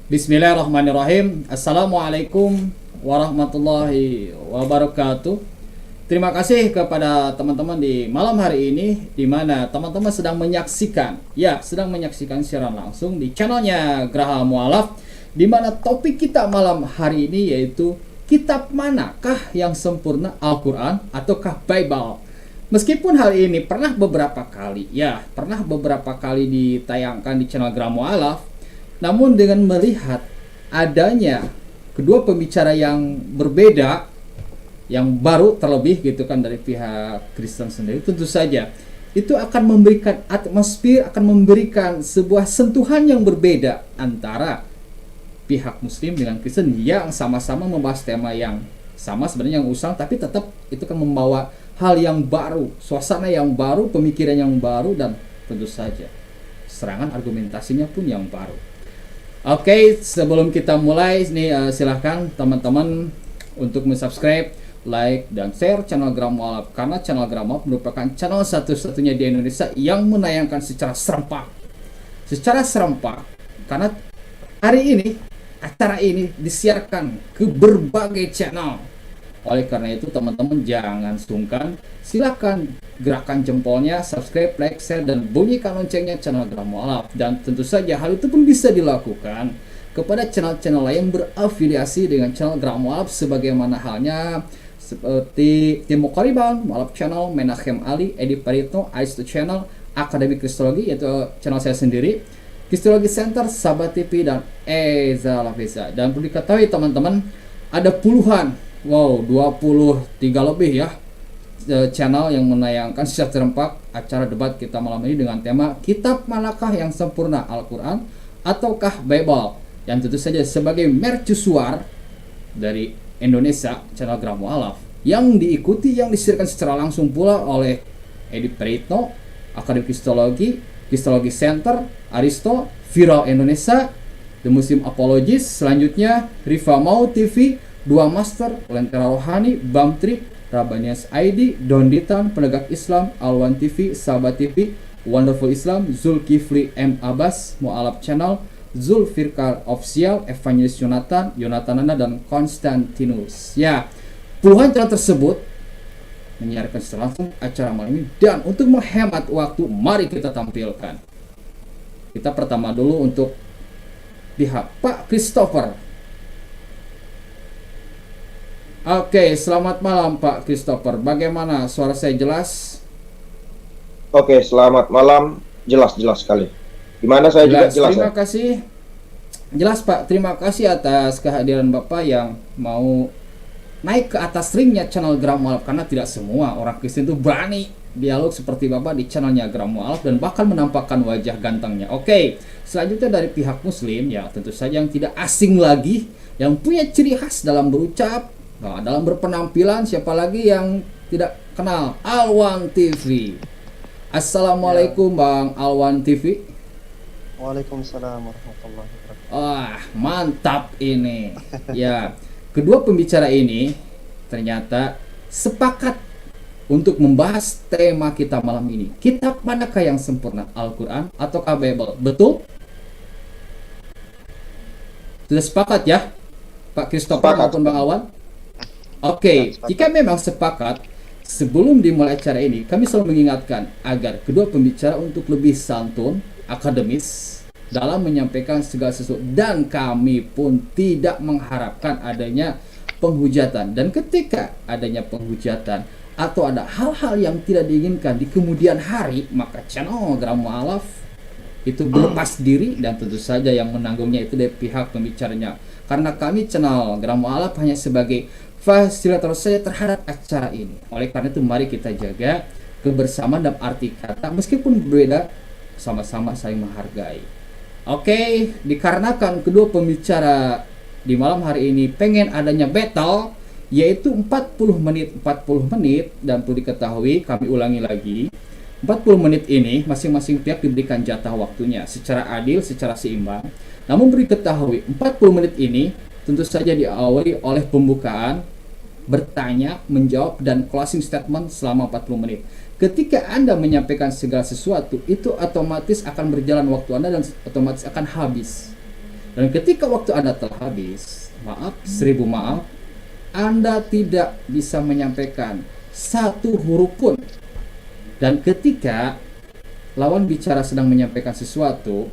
Bismillahirrahmanirrahim. Assalamualaikum warahmatullahi wabarakatuh. Terima kasih kepada teman-teman di malam hari ini, di mana teman-teman sedang menyaksikan siaran langsung di channelnya Graha Mu'alaf, di mana topik kita malam hari ini yaitu kitab manakah yang sempurna, Al-Quran ataukah Bible. Meskipun hal ini pernah beberapa kali ditayangkan di channel Graha Mu'alaf, namun dengan melihat adanya kedua pembicara yang berbeda, yang baru terlebih gitu kan dari pihak Kristen sendiri, tentu saja itu akan memberikan atmosfer, akan memberikan sebuah sentuhan yang berbeda antara pihak Muslim dengan Kristen yang sama-sama membahas tema yang sama sebenarnya, yang usang, tapi tetap itu kan membawa hal yang baru, suasana yang baru, pemikiran yang baru, dan tentu saja serangan argumentasinya pun yang baru. Oke, sebelum kita mulai ini silahkan teman-teman untuk subscribe, like, dan share channel Graha Mu'alaf, karena channel Graha Mu'alaf merupakan channel satu-satunya di Indonesia yang menayangkan secara serempak, karena hari ini acara ini disiarkan ke berbagai channel. Oleh karena itu teman-teman jangan sungkan, silakan gerakan jempolnya, subscribe, like, share, dan bunyikan loncengnya channel Graha Mu'alaf. Dan tentu saja hal itu pun bisa dilakukan kepada channel-channel lain berafiliasi dengan channel Graha Mu'alaf, sebagaimana halnya seperti Timo Koriban, Mu'alaf Channel, Menachem Ali, Edi Parito, Aisto Channel, Akademi Kristologi yaitu channel saya sendiri, Kristologi Center, Sahabat TV, dan Eza Lafisa. Dan perlu diketahui teman-teman, ada puluhan, 23 lebih ya channel yang menayangkan secara serempak acara debat kita malam ini dengan tema kitab manakah yang sempurna, Al-Quran ataukah Bible. Dan tentu saja sebagai mercusuar dari Indonesia, channel Graha Mu'alaf yang diikuti, yang disiarkan secara langsung pula oleh Edi Praitno, Akademi Kristologi, Kristologi Center, Aristo, Viral Indonesia, The Muslim Apologist, selanjutnya Riva Mau TV, Dua Master, Lentera Rohani, Bamtrik, Rabanias ID, Donditan, Penegak Islam, Alwan TV, Sahabat TV, Wonderful Islam, Zulkifli M. Abbas, Mu'alaf Channel, Zulfirkar Official, Evangelis Yonatan Nanda, dan Konstantinus. Ya, puluhan channel tersebut menyiarkan secara langsung acara malam ini. Dan untuk menghemat waktu, mari kita tampilkan. Kita pertama dulu untuk pihak Pak Christopher. Oke, selamat malam Pak Christopher. Bagaimana, suara saya jelas? Oke, selamat malam. Jelas sekali. Gimana saya Jelas. juga jelas? Terima kasih. Jelas Pak, terima kasih atas kehadiran Bapak yang mau naik ke atas ringnya channel Graha Mu'alaf, karena tidak semua orang Kristen itu berani dialog seperti Bapak di channelnya Graha Mu'alaf dan bahkan menampakkan wajah gantengnya. Oke, selanjutnya dari pihak Muslim, ya tentu saja yang tidak asing lagi, yang punya ciri khas dalam berucap, dalam berpenampilan, siapa lagi yang tidak kenal, Alwan TV. Assalamualaikum Bang Alwan TV. Waalaikumsalam warahmatullahi wabarakatuh. Mantap ini. Ya, kedua pembicara ini ternyata sepakat untuk membahas tema kita malam ini. Kitab manakah yang sempurna, Al-Quran ataukah Bible? Betul? Sudah sepakat ya, Pak Christopher maupun Bang Alwan? Oke, jika memang sepakat, sebelum dimulai acara ini, kami selalu mengingatkan agar kedua pembicara untuk lebih santun, akademis dalam menyampaikan segala sesuatu, dan kami pun tidak mengharapkan adanya penghujatan. Dan ketika adanya penghujatan atau ada hal-hal yang tidak diinginkan di kemudian hari, maka channel Graha Mu'alaf itu berlepas diri, dan tentu saja yang menanggungnya itu dari pihak pembicaranya. Karena kami channel Graha Mu'alaf hanya sebagai fasilitator saja terhadap acara ini. Oleh karena itu mari kita jaga kebersamaan dalam arti kata, meskipun berbeda, sama-sama saling menghargai. Oke, dikarenakan kedua pembicara di malam hari ini pengen adanya battle, yaitu 40 menit, dan perlu diketahui, kami ulangi lagi, 40 menit ini masing-masing pihak diberikan jatah waktunya secara adil, secara seimbang. Namun perlu diketahui, 40 menit ini tentu saja diawali oleh pembukaan, bertanya, menjawab, dan closing statement selama 40 menit. Ketika Anda menyampaikan segala sesuatu, itu otomatis akan berjalan waktu Anda dan otomatis akan habis. Dan ketika waktu Anda telah habis, maaf, 1000 maaf, Anda tidak bisa menyampaikan satu huruf pun. Dan ketika lawan bicara sedang menyampaikan sesuatu,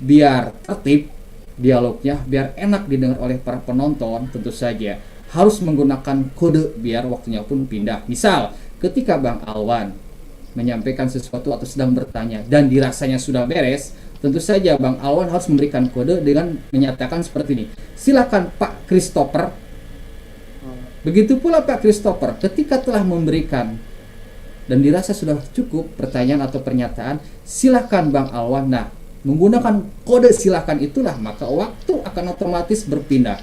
biar tertib dialognya, biar enak didengar oleh para penonton, tentu saja harus menggunakan kode biar waktunya pun pindah. Misal, ketika Bang Alwan menyampaikan sesuatu atau sedang bertanya dan dirasanya sudah beres, tentu saja Bang Alwan harus memberikan kode dengan menyatakan seperti ini. Silakan Pak Christopher. Begitu pula Pak Christopher ketika telah memberikan dan dirasa sudah cukup pertanyaan atau pernyataan, silakan Bang Alwan. Nah, menggunakan kode silakan itulah maka waktu akan otomatis berpindah.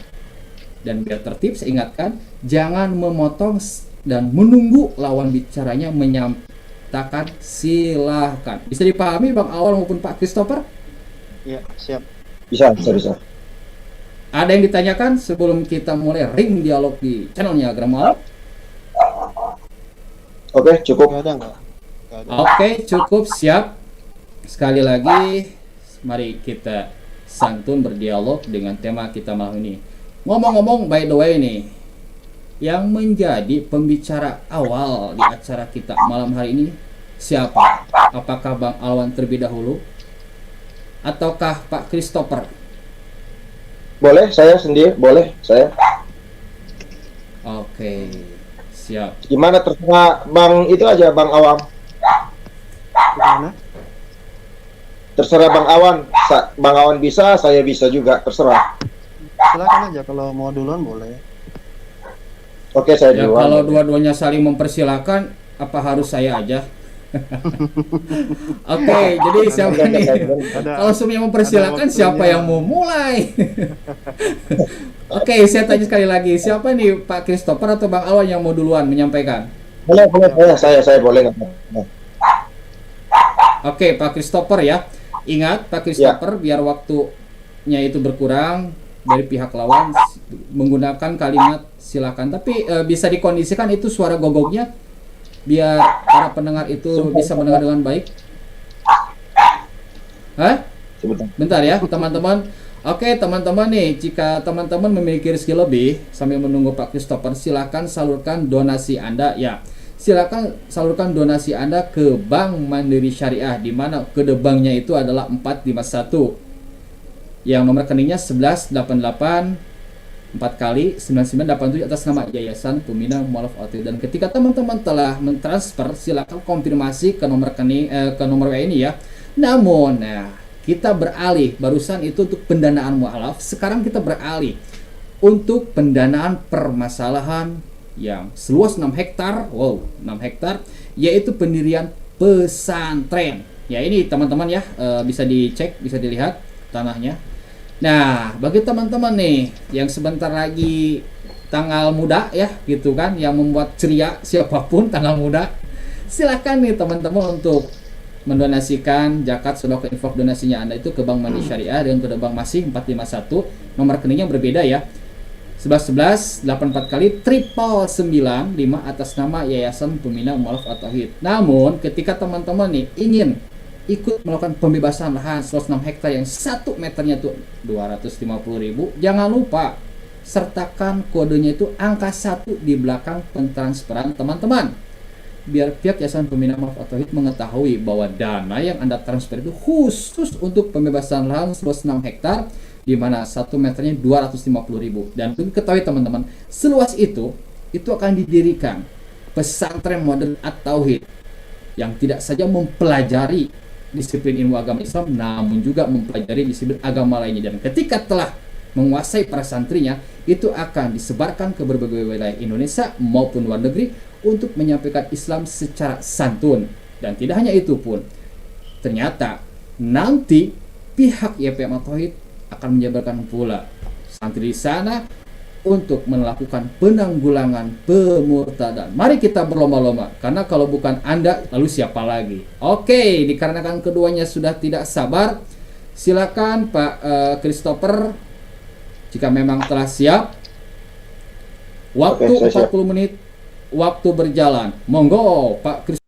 Dan biar tertib saya ingatkan, jangan memotong dan menunggu lawan bicaranya menyatakan silakan. Bisa dipahami Bang Alwan maupun Pak Christopher? Ya, siap. Bisa, bisa. Ada yang ditanyakan sebelum kita mulai ring dialog di channelnya Gramal? Oke, cukup. Nggak ada nggak? Nggak ada. Oke, cukup, siap. Sekali lagi, mari kita santun berdialog dengan tema kita malam ini. Ngomong-ngomong, by the way nih, yang menjadi pembicara awal di acara kita malam hari ini siapa? Apakah Bang Alwan terlebih dahulu? Ataukah Pak Christopher? Boleh, saya sendiri. Boleh, saya. Oke, siap. Gimana terserah Bang itu aja, Bang Awam. Gimana? Terserah Bang Awan. Bang Awan bisa, saya bisa juga. Terserah. Silakan aja kalau mau duluan boleh. Oke, saya Ya, duluan. kalau dua-duanya saling mempersilahkan, apa harus saya aja? Oke, jadi siapa nih? Kalau semuanya mempersilahkan, siapa yang mau mulai? Oke, saya tanya sekali lagi, siapa nih, Pak Christopher atau Bang Alwan yang mau duluan menyampaikan? Boleh. Saya boleh nggak? Oke, Pak Christopher ya. Ingat, Pak Christopher, biar waktunya itu berkurang dari pihak lawan menggunakan kalimat silakan. Tapi bisa dikondisikan itu suara gogoknya biar para pendengar itu bisa mendengar dengan baik. Hah? Bentar ya, teman-teman. Oke, teman-teman nih, jika teman-teman memiliki rezeki lebih sambil menunggu Pak Christopher, silakan salurkan donasi Anda ya. Silakan salurkan donasi Anda ke Bank Mandiri Syariah, di mana kode banknya itu adalah 451. Yang nomor rekeningnya 1188 4 kali 9987 atas nama Yayasan Pembina Mualaf Atau. Dan ketika teman-teman telah mentransfer, silakan konfirmasi ke nomor rekening ke nomor WA ini ya. Namun, kita beralih barusan itu untuk pendanaan mualaf, sekarang kita beralih untuk pendanaan permasalahan yang seluas 6 hektar, 6 hektar, yaitu pendirian pesantren. Ya ini teman-teman ya, bisa dicek, bisa dilihat tanahnya. Nah, bagi teman-teman nih yang sebentar lagi tanggal muda ya, gitu kan, yang membuat ceria siapapun tanggal muda, silakan nih teman-teman untuk mendonasikan zakat sedekah infak donasinya Anda itu ke Bank Mandiri Syariah dengan kode bank masih 451, nomor rekeningnya berbeda ya. 1111 84 kali 995 atas nama Yayasan Pembina Mualaf At-Tauhid. Namun ketika teman-teman nih ingin ikut melakukan pembebasan lahan 106 hektar yang 1 meternya tuh 250.000, jangan lupa sertakan kodenya itu angka 1 di belakang pentransferan teman-teman, biar pihak Yayasan Pembina Mualaf At-Tauhid mengetahui bahwa dana yang Anda transfer itu khusus untuk pembebasan lahan 106 hektar, di mana 1 meternya 250.000. Dan untuk ketahui teman-teman, seluas itu akan didirikan pesantren modern At-Tauhid yang tidak saja mempelajari disiplin ilmu agama Islam, namun juga mempelajari disiplin agama lainnya. Dan ketika telah menguasai para santrinya, itu akan disebarkan ke berbagai wilayah Indonesia maupun luar negeri untuk menyampaikan Islam secara santun. Dan tidak hanya itu pun, ternyata nanti pihak YPM At-Tauhid akan menjabarkan pula santri di sana untuk melakukan penanggulangan pemurtadan. Mari kita berlomba-lomba, karena kalau bukan Anda, lalu siapa lagi? Oke, dikarenakan keduanya sudah tidak sabar, silakan Pak Christopher, jika memang telah siap. Waktu 40 menit, waktu berjalan. Monggo Pak Christopher.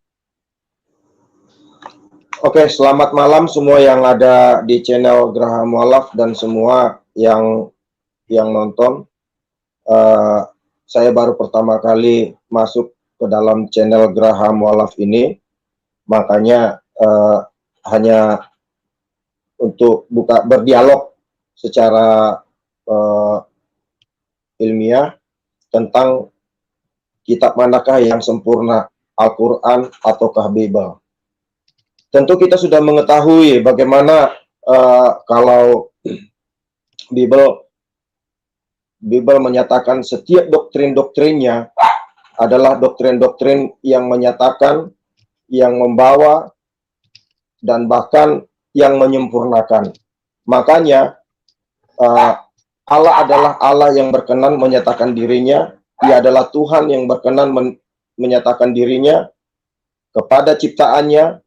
Oke, selamat malam semua yang ada di channel Geraha Mualaf dan semua yang nonton. Saya baru pertama kali masuk ke dalam channel Graham Walaf ini, makanya hanya untuk berdialog secara ilmiah tentang kitab manakah yang sempurna, Al-Quran ataukah Bible. Tentu kita sudah mengetahui bagaimana kalau Bible menyatakan setiap doktrin-doktrinnya adalah doktrin-doktrin yang menyatakan, yang membawa, dan bahkan yang menyempurnakan. Makanya Allah adalah Allah yang berkenan menyatakan dirinya. Dia adalah Tuhan yang berkenan menyatakan dirinya kepada ciptaannya.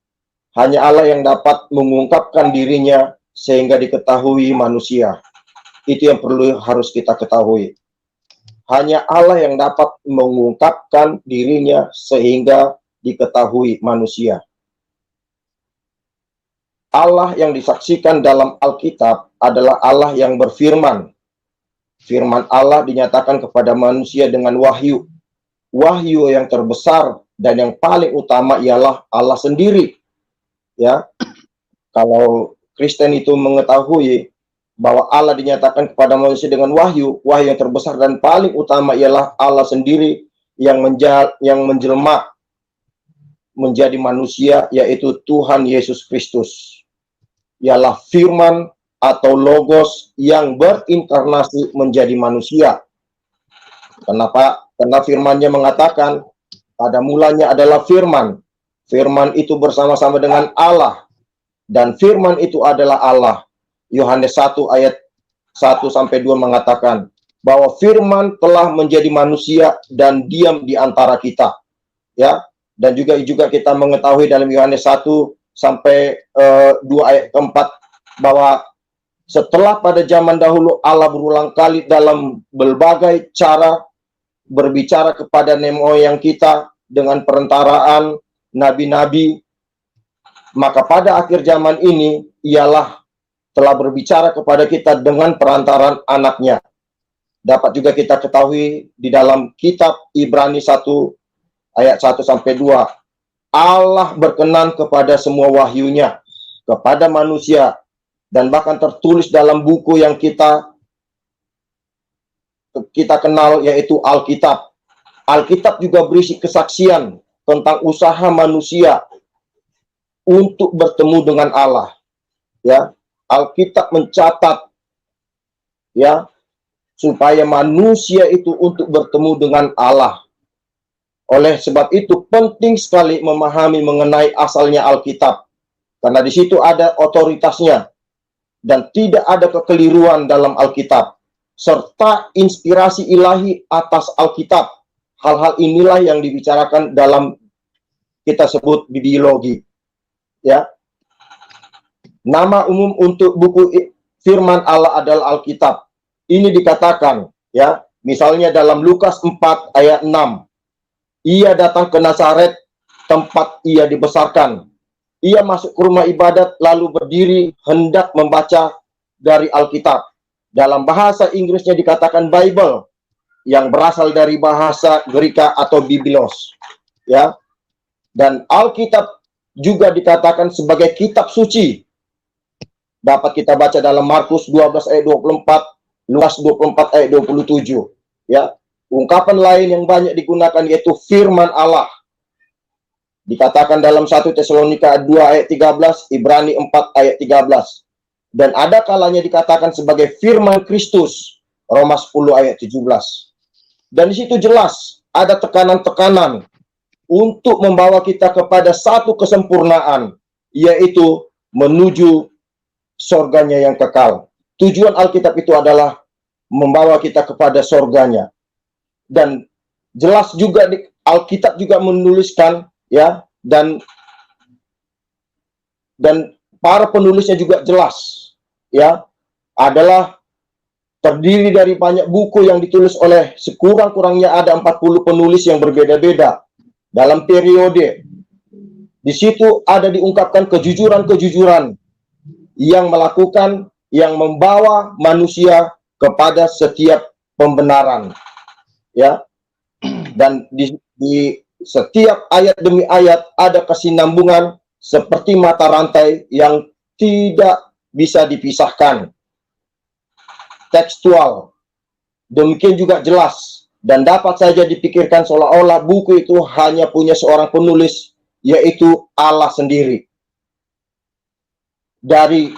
Hanya Allah yang dapat mengungkapkan dirinya sehingga diketahui manusia. Itu yang harus kita ketahui. Hanya Allah yang dapat mengungkapkan dirinya sehingga diketahui manusia. Allah yang disaksikan dalam Alkitab adalah Allah yang berfirman. Firman Allah dinyatakan kepada manusia dengan wahyu. Wahyu yang terbesar dan yang paling utama ialah Allah sendiri. Ya, kalau Kristen itu mengetahui bahwa Allah dinyatakan kepada manusia dengan wahyu yang terbesar dan paling utama ialah Allah sendiri yang menjelma menjadi manusia, yaitu Tuhan Yesus Kristus. Ialah firman atau logos yang berinkarnasi menjadi manusia. Kenapa? Karena firman-Nya mengatakan pada mulanya adalah firman. Firman itu bersama-sama dengan Allah, dan firman itu adalah Allah. Yohanes 1 ayat 1-2 mengatakan bahwa firman telah menjadi manusia dan diam di antara kita. Ya, dan juga kita mengetahui dalam Yohanes 1-2 ayat keempat bahwa setelah pada zaman dahulu Allah berulang kali dalam berbagai cara berbicara kepada nenek moyang kita dengan perantaraan nabi-nabi, maka pada akhir zaman ini ialah telah berbicara kepada kita dengan perantaraan anaknya. Dapat juga kita ketahui di dalam kitab Ibrani 1 ayat 1-2. Allah berkenan kepada semua wahyunya kepada manusia, dan bahkan tertulis dalam buku yang kita kenal, yaitu Alkitab. Alkitab juga berisi kesaksian tentang usaha manusia untuk bertemu dengan Allah. Ya, Alkitab mencatat ya supaya manusia itu untuk bertemu dengan Allah. Oleh sebab itu penting sekali memahami mengenai asalnya Alkitab, karena di situ ada otoritasnya dan tidak ada kekeliruan dalam Alkitab, serta inspirasi ilahi atas Alkitab. Hal-hal inilah yang dibicarakan dalam kita sebut bibliologi. Ya, nama umum untuk buku firman Allah adalah Alkitab. Ini dikatakan, ya, misalnya dalam Lukas 4 ayat 6. Ia datang ke Nazaret, tempat ia dibesarkan. Ia masuk ke rumah ibadat, lalu berdiri hendak membaca dari Alkitab. Dalam bahasa Inggrisnya dikatakan Bible, yang berasal dari bahasa Greka atau Biblos. Ya, dan Alkitab juga dikatakan sebagai kitab suci. Dapat kita baca dalam Markus 12 ayat 24, Lukas 24 ayat 27. Ya, ungkapan lain yang banyak digunakan yaitu firman Allah. Dikatakan dalam 1 Tesalonika 2 ayat 13, Ibrani 4 ayat 13. Dan ada kalanya dikatakan sebagai firman Kristus, Roma 10 ayat 17. Dan di situ jelas ada tekanan-tekanan untuk membawa kita kepada satu kesempurnaan, yaitu menuju sorganya yang kekal. Tujuan Alkitab itu adalah membawa kita kepada sorganya. Dan jelas juga Alkitab juga menuliskan, ya, dan para penulisnya juga jelas, ya, adalah terdiri dari banyak buku yang ditulis oleh sekurang-kurangnya ada 40 penulis yang berbeda-beda dalam periode. Di situ ada diungkapkan kejujuran-kejujuran yang melakukan yang membawa manusia kepada setiap pembenaran, ya. Dan di setiap ayat demi ayat ada kesinambungan seperti mata rantai yang tidak bisa dipisahkan. Tekstual, demikian juga jelas, dan dapat saja dipikirkan seolah-olah buku itu hanya punya seorang penulis, yaitu Allah sendiri. Dari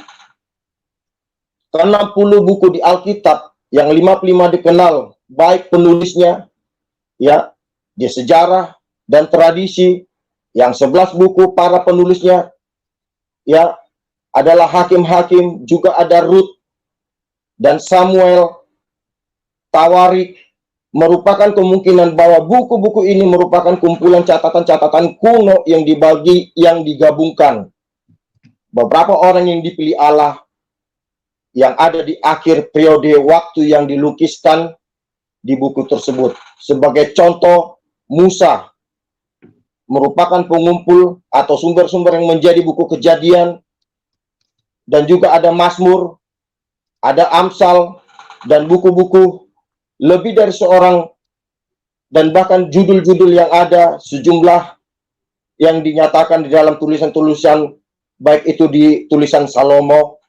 60 buku di Alkitab, yang 55 dikenal baik penulisnya, ya, di sejarah dan tradisi, yang 11 buku para penulisnya, ya, adalah hakim-hakim, juga ada Rut dan Samuel, Tawarik, merupakan kemungkinan bahwa buku-buku ini merupakan kumpulan catatan-catatan kuno yang digabungkan. Beberapa orang yang dipilih Allah yang ada di akhir periode waktu yang dilukiskan di buku tersebut. Sebagai contoh, Musa merupakan pengumpul atau sumber-sumber yang menjadi buku Kejadian, dan juga ada Mazmur, ada Amsal, dan buku-buku lebih dari seorang, dan bahkan judul-judul yang ada sejumlah yang dinyatakan di dalam tulisan-tulisan, baik itu di tulisan Salomo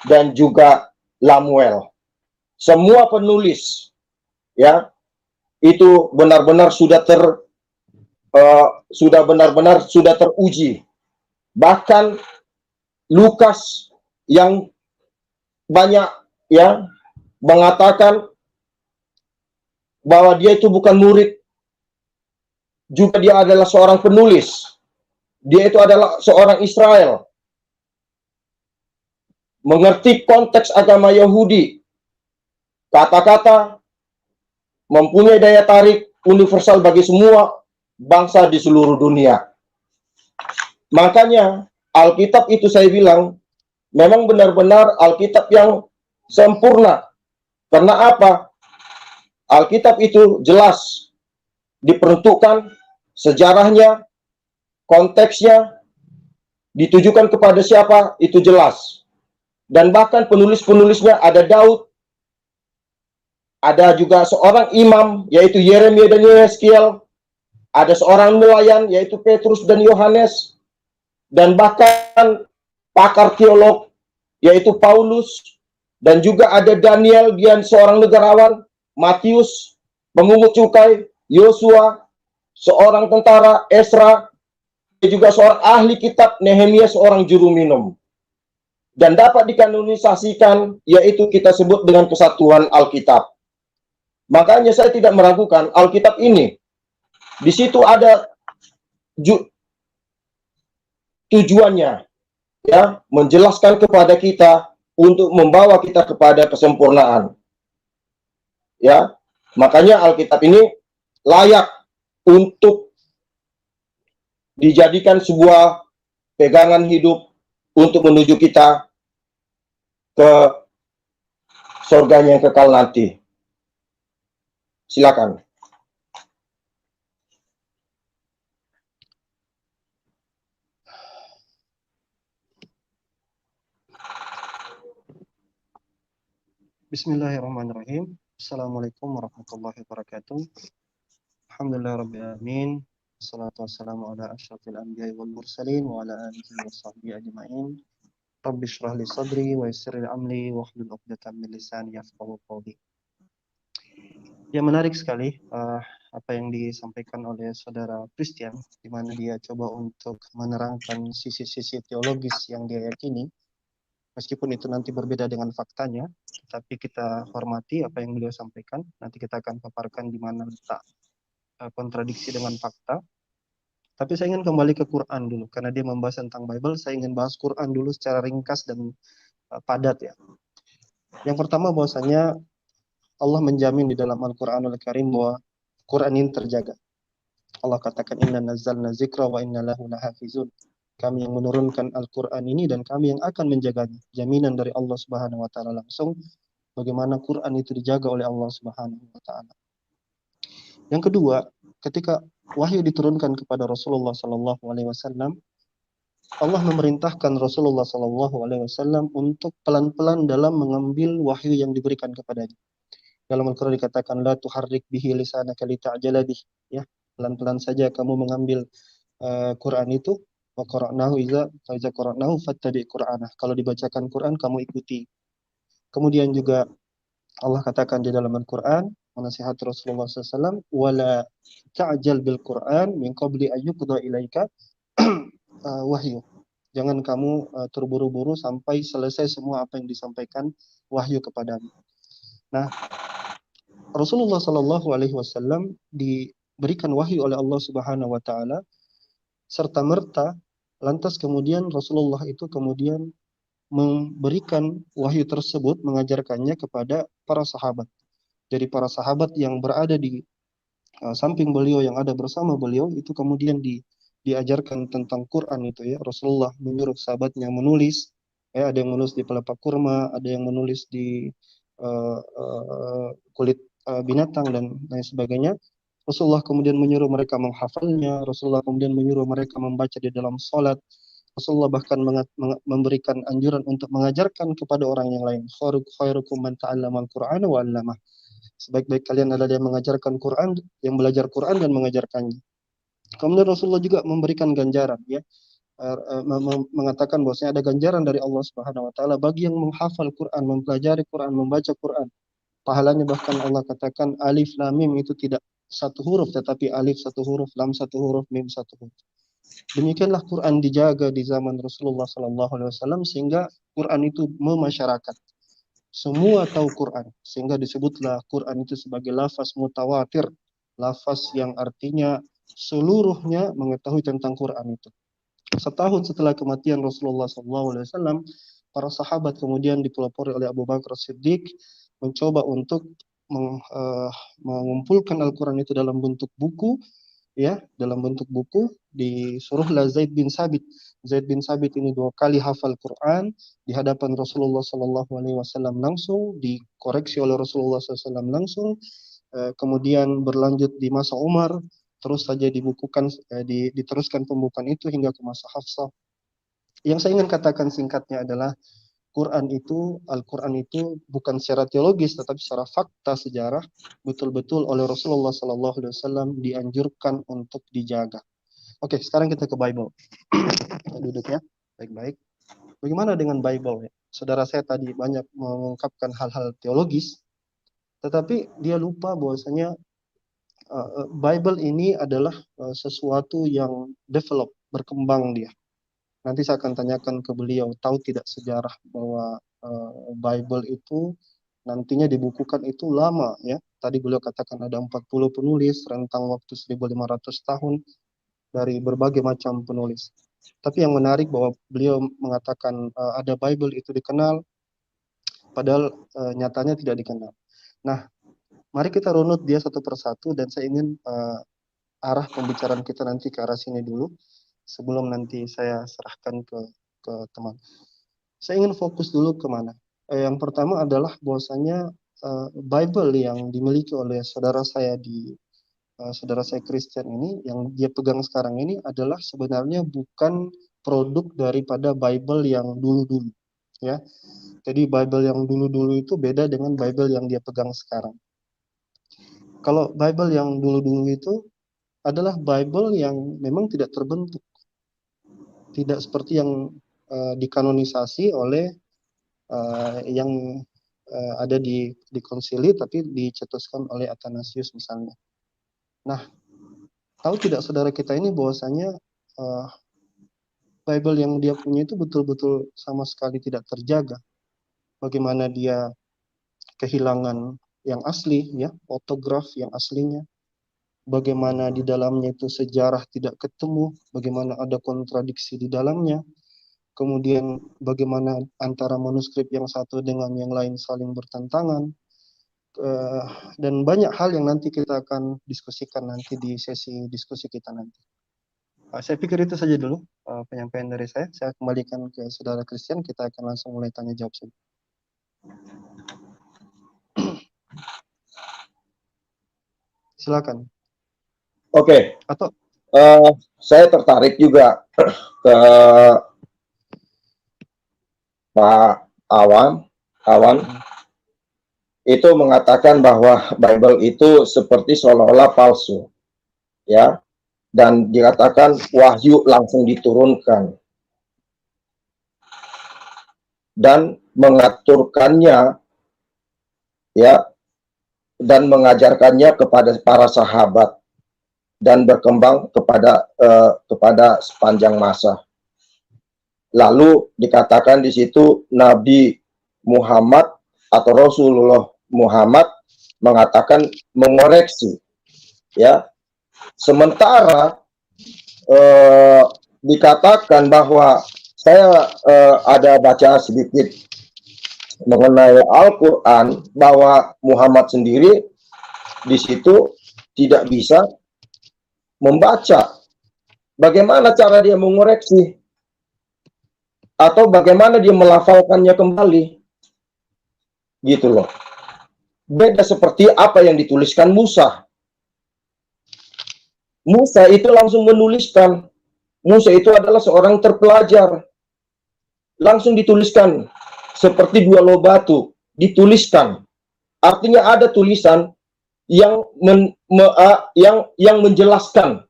dan juga Lamuel. Semua penulis, ya, itu benar-benar sudah teruji. Bahkan Lukas yang banyak, ya, mengatakan bahwa dia itu bukan murid, juga dia adalah seorang penulis. Dia itu adalah seorang Israel, mengerti konteks agama Yahudi. Kata-kata mempunyai daya tarik universal bagi semua bangsa di seluruh dunia. Makanya Alkitab itu saya bilang memang benar-benar Alkitab yang sempurna. Karena apa? Alkitab itu jelas diperuntukkan, sejarahnya, konteksnya, ditujukan kepada siapa, itu jelas. Dan bahkan penulis-penulisnya ada Daud, ada juga seorang imam, yaitu Yeremia dan Yeskiel, ada seorang nelayan, yaitu Petrus dan Yohanes, dan bahkan pakar teolog, yaitu Paulus, dan juga ada Daniel, dia seorang negarawan, Matius, pemungut cukai, Yosua, seorang tentara, Esra, juga seorang ahli kitab, Nehemia, seorang juru minum. Dan dapat dikanonisasikan, yaitu kita sebut dengan kesatuan Alkitab. Makanya saya tidak meragukan Alkitab ini. Di situ ada tujuannya, ya, menjelaskan kepada kita untuk membawa kita kepada kesempurnaan. Ya, makanya Alkitab ini layak untuk dijadikan sebuah pegangan hidup untuk menuju kita ke surganya yang kekal nanti. Silakan. Bismillahirrahmanirrahim. Assalamualaikum warahmatullahi wabarakatuh. Alhamdulillahirabbil alamin. Wassalatu wassalamu ala asyrafil anbiya'i wal mursalin wa ala alihi wa sahbihi ajma'in. Rabbi shrah li sadri wa yassir li amri wa hlul 'uqdatam min lisani yafqahu qawli. Ya, menarik sekali apa yang disampaikan oleh saudara Christian, di mana dia coba untuk menerangkan sisi-sisi teologis yang dia yakini. Meskipun itu nanti berbeda dengan faktanya, tapi kita hormati apa yang beliau sampaikan. Nanti kita akan paparkan di mana letak kontradiksi dengan fakta. Tapi saya ingin kembali ke Quran dulu, karena dia membahas tentang Bible. Saya ingin bahas Quran dulu secara ringkas dan padat, ya. Yang pertama, bahwasanya Allah menjamin di dalam Al-Quranul Karim bahwa Quran ini terjaga. Allah katakan, inna nazzalna zikra wa inna lahu lahafizun. Kami yang menurunkan Al-Quran ini dan kami yang akan menjaganya. Jaminan dari Allah Subhanahu wa Ta'ala langsung bagaimana Quran itu dijaga oleh Allah Subhanahu wa Ta'ala. Yang kedua, ketika wahyu diturunkan kepada Rasulullah Sallallahu Alaihi Wasallam, Allah memerintahkan Rasulullah SAW untuk pelan-pelan dalam mengambil wahyu yang diberikan kepadanya. Dalam Al-Quran dikatakan la tuharrik bihi lisanaka lita'jala bih, ya, pelan-pelan saja kamu mengambil Quran itu. Wa qara'nahu iza qara'nahu fattabi' Qur'anah. Kalau dibacakan Quran kamu ikuti. Kemudian juga Allah katakan di dalam Al-Quran menasihati Rasulullah SAW, wala ta'jal bil Quran min qabli ayyuqda ilaika wahyu. Jangan kamu terburu-buru sampai selesai semua apa yang disampaikan wahyu kepadamu. Nah, Rasulullah Shallallahu Alaihi Wasallam diberikan wahyu oleh Allah Subhanahu Wa Taala serta merta, lantas kemudian Rasulullah itu kemudian memberikan wahyu tersebut, mengajarkannya kepada para sahabat. Jadi para sahabat yang berada di samping beliau, yang ada bersama beliau, itu kemudian diajarkan tentang Quran itu, ya. Rasulullah menyuruh sahabatnya menulis, ya, ada yang menulis di pelepah kurma, ada yang menulis di kulit binatang dan lain sebagainya. Rasulullah kemudian menyuruh mereka menghafalnya, Rasulullah kemudian menyuruh mereka membaca di dalam sholat. Rasulullah bahkan memberikan anjuran untuk mengajarkan kepada orang yang lain. Khairukum man ta'allama al-Qur'ana wa 'allamah. Sebaik-baik kalian adalah yang mengajarkan Quran, yang belajar Quran dan mengajarkannya. Kemudian Rasulullah juga memberikan ganjaran, ya, mengatakan bahwasanya ada ganjaran dari Allah Subhanahu wa taala bagi yang menghafal Quran, mempelajari Quran, membaca Quran. Pahalanya bahkan Allah katakan alif lam mim itu tidak satu huruf, tetapi alif satu huruf, lam satu huruf, mim satu huruf. Demikianlah Quran dijaga di zaman Rasulullah SAW sehingga Quran itu memasyarakat. Semua tahu Quran, sehingga disebutlah Quran itu sebagai lafaz mutawatir, lafaz yang artinya seluruhnya mengetahui tentang Quran itu. Setahun setelah kematian Rasulullah SAW, para sahabat kemudian dipelopori oleh Abu Bakar Siddiq mencoba untuk mengumpulkan Al-Quran itu dalam bentuk buku, ya, dalam bentuk buku. Disuruhlah Zaid bin Sabit. Zaid bin Sabit ini 2 kali hafal Quran di hadapan Rasulullah SAW langsung, dikoreksi oleh Rasulullah SAW langsung. Kemudian berlanjut di masa Umar, terus saja dibukukan, diteruskan pembukaan itu hingga ke masa Hafsah. Yang saya ingin katakan singkatnya adalah Al-Quran itu bukan secara teologis, tetapi secara fakta sejarah, betul-betul oleh Rasulullah SAW dianjurkan untuk dijaga. Oke, sekarang kita ke Bible. Kita duduk, ya, baik-baik. Bagaimana dengan Bible, ya? Saudara saya tadi banyak mengungkapkan hal-hal teologis, tetapi dia lupa bahwasanya Bible ini adalah sesuatu yang develop, berkembang dia. Nanti saya akan tanyakan ke beliau, tahu tidak sejarah bahwa Bible itu nantinya dibukukan itu lama, ya. Tadi beliau katakan ada 40 penulis, rentang waktu 1500 tahun dari berbagai macam penulis. Tapi yang menarik bahwa beliau mengatakan ada Bible itu dikenal, padahal nyatanya tidak dikenal. Nah, mari kita runut dia satu persatu, dan saya ingin arah pembicaraan kita nanti ke arah sini dulu, sebelum nanti saya serahkan ke teman. Saya ingin fokus dulu kemana. Yang pertama adalah bahwasanya Bible yang dimiliki oleh saudara saya Kristen ini, yang dia pegang sekarang ini adalah sebenarnya bukan produk daripada Bible yang dulu-dulu, ya. Jadi Bible yang dulu-dulu itu beda dengan Bible yang dia pegang sekarang. Kalau Bible yang dulu-dulu itu adalah Bible yang memang tidak terbentuk, tidak seperti yang dikanonisasi oleh yang ada di konsili, tapi dicetuskan oleh Athanasius misalnya. Nah, tahu tidak saudara kita ini bahwasanya Bible yang dia punya itu betul-betul sama sekali tidak terjaga. Bagaimana dia kehilangan yang asli, ya, autograf yang aslinya. Bagaimana di dalamnya itu sejarah tidak ketemu, bagaimana ada kontradiksi di dalamnya. Kemudian bagaimana antara manuskrip yang satu dengan yang lain saling bertentangan. Dan banyak hal yang nanti kita akan diskusikan nanti di sesi diskusi kita nanti. Saya pikir itu saja dulu penyampaian dari saya. Saya kembalikan ke saudara Christian, kita akan langsung mulai tanya jawab saja. Silakan. Oke. Atau Saya tertarik juga ke Pak Awan itu mengatakan bahwa Bible itu seperti seolah-olah palsu, ya, dan dikatakan wahyu langsung diturunkan dan mengaturkannya, ya, dan mengajarkannya kepada para sahabat dan berkembang kepada sepanjang masa. Lalu dikatakan di situ Nabi Muhammad atau Rasulullah Muhammad mengatakan mengoreksi, ya. Sementara dikatakan bahwa saya ada baca sedikit mengenai Al-Quran bahwa Muhammad sendiri di situ tidak bisa membaca. Bagaimana cara dia mengoreksi? Atau bagaimana dia melafalkannya kembali? Gitu loh. Beda seperti apa yang dituliskan Musa. Musa itu langsung menuliskan. Musa itu adalah seorang terpelajar. Langsung dituliskan. Seperti dua loh batu. Dituliskan. Artinya ada tulisan yang menjelaskan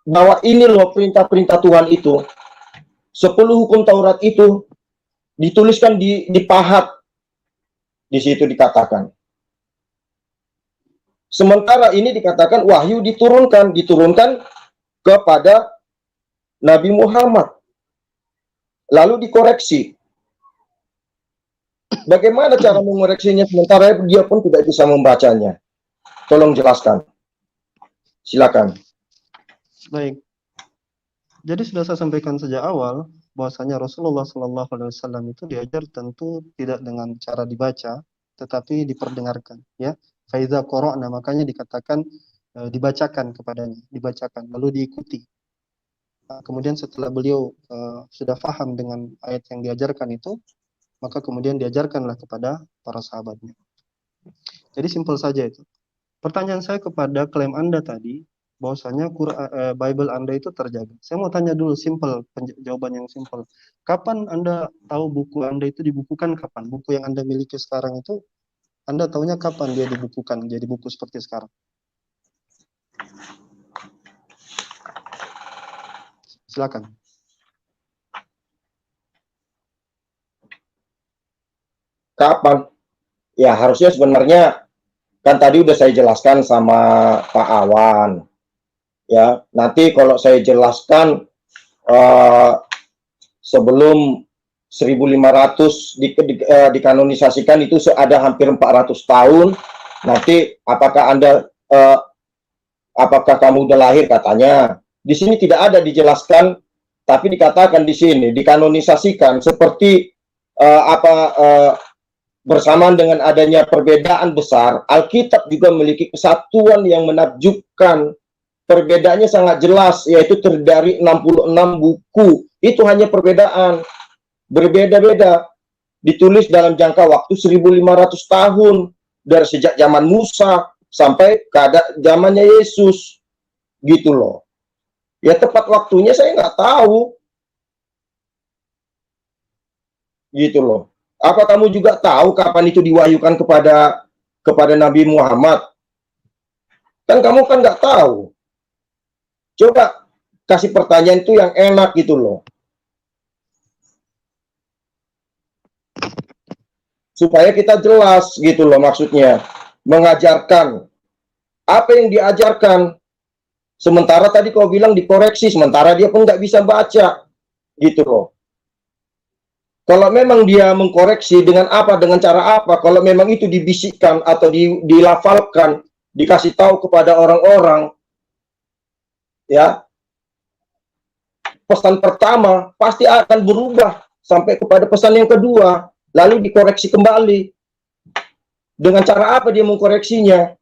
bahwa ini loh perintah-perintah Tuhan itu. 10 hukum Taurat itu dituliskan di pahat. Di situ dikatakan. Sementara ini dikatakan wahyu diturunkan kepada Nabi Muhammad. Lalu dikoreksi. Bagaimana cara mengoreksinya sementara dia pun tidak bisa membacanya? Tolong jelaskan. Silakan. Baik. Jadi sudah saya sampaikan sejak awal bahwasanya Rasulullah SAW itu diajar tentu tidak dengan cara dibaca, tetapi diperdengarkan. Ya, faiza qara'na, makanya dikatakan dibacakan kepadanya, dibacakan lalu diikuti. Kemudian setelah beliau sudah paham dengan ayat yang diajarkan itu, maka kemudian diajarkanlah kepada para sahabatnya. Jadi simpel saja itu. Pertanyaan saya kepada klaim Anda tadi, bahwasanya Bible Anda itu terjaga. Saya mau tanya dulu, simpel, jawaban yang simpel. Kapan Anda tahu buku Anda itu dibukukan kapan? Buku yang Anda miliki sekarang itu, Anda tahunya kapan dia dibukukan jadi buku seperti sekarang? Silakan. Kapan? Ya harusnya sebenarnya kan tadi udah saya jelaskan sama Pak Awan. Ya, nanti kalau saya jelaskan sebelum 1500 dikanonisasikan itu ada hampir 400 tahun. Nanti apakah apakah kamu udah lahir katanya. Di sini tidak ada dijelaskan, tapi dikatakan di sini dikanonisasikan seperti bersamaan dengan adanya perbedaan besar. Alkitab juga memiliki kesatuan yang menakjubkan. Perbedaannya sangat jelas, yaitu terdiri 66 buku. Itu hanya perbedaan. Berbeda-beda. Ditulis dalam jangka waktu 1500 tahun. Dari sejak zaman Musa sampai ke zamannya Yesus. Gitu loh. Ya tepat waktunya saya nggak tahu. Gitu loh. Apa kamu juga tahu kapan itu diwahyukan kepada Nabi Muhammad? Kan kamu kan nggak tahu. Coba kasih pertanyaan itu yang enak gitu loh. Supaya kita jelas gitu loh maksudnya. Mengajarkan. Apa yang diajarkan. Sementara tadi kau bilang dikoreksi. Sementara dia pun nggak bisa baca. Gitu loh. Kalau memang dia mengkoreksi dengan apa, dengan cara apa. Kalau memang itu dibisikkan atau dilafalkan. Dikasih tahu kepada orang-orang. Ya, pesan pertama pasti akan berubah sampai kepada pesan yang kedua, lalu dikoreksi kembali. Dengan cara apa dia mengkoreksinya?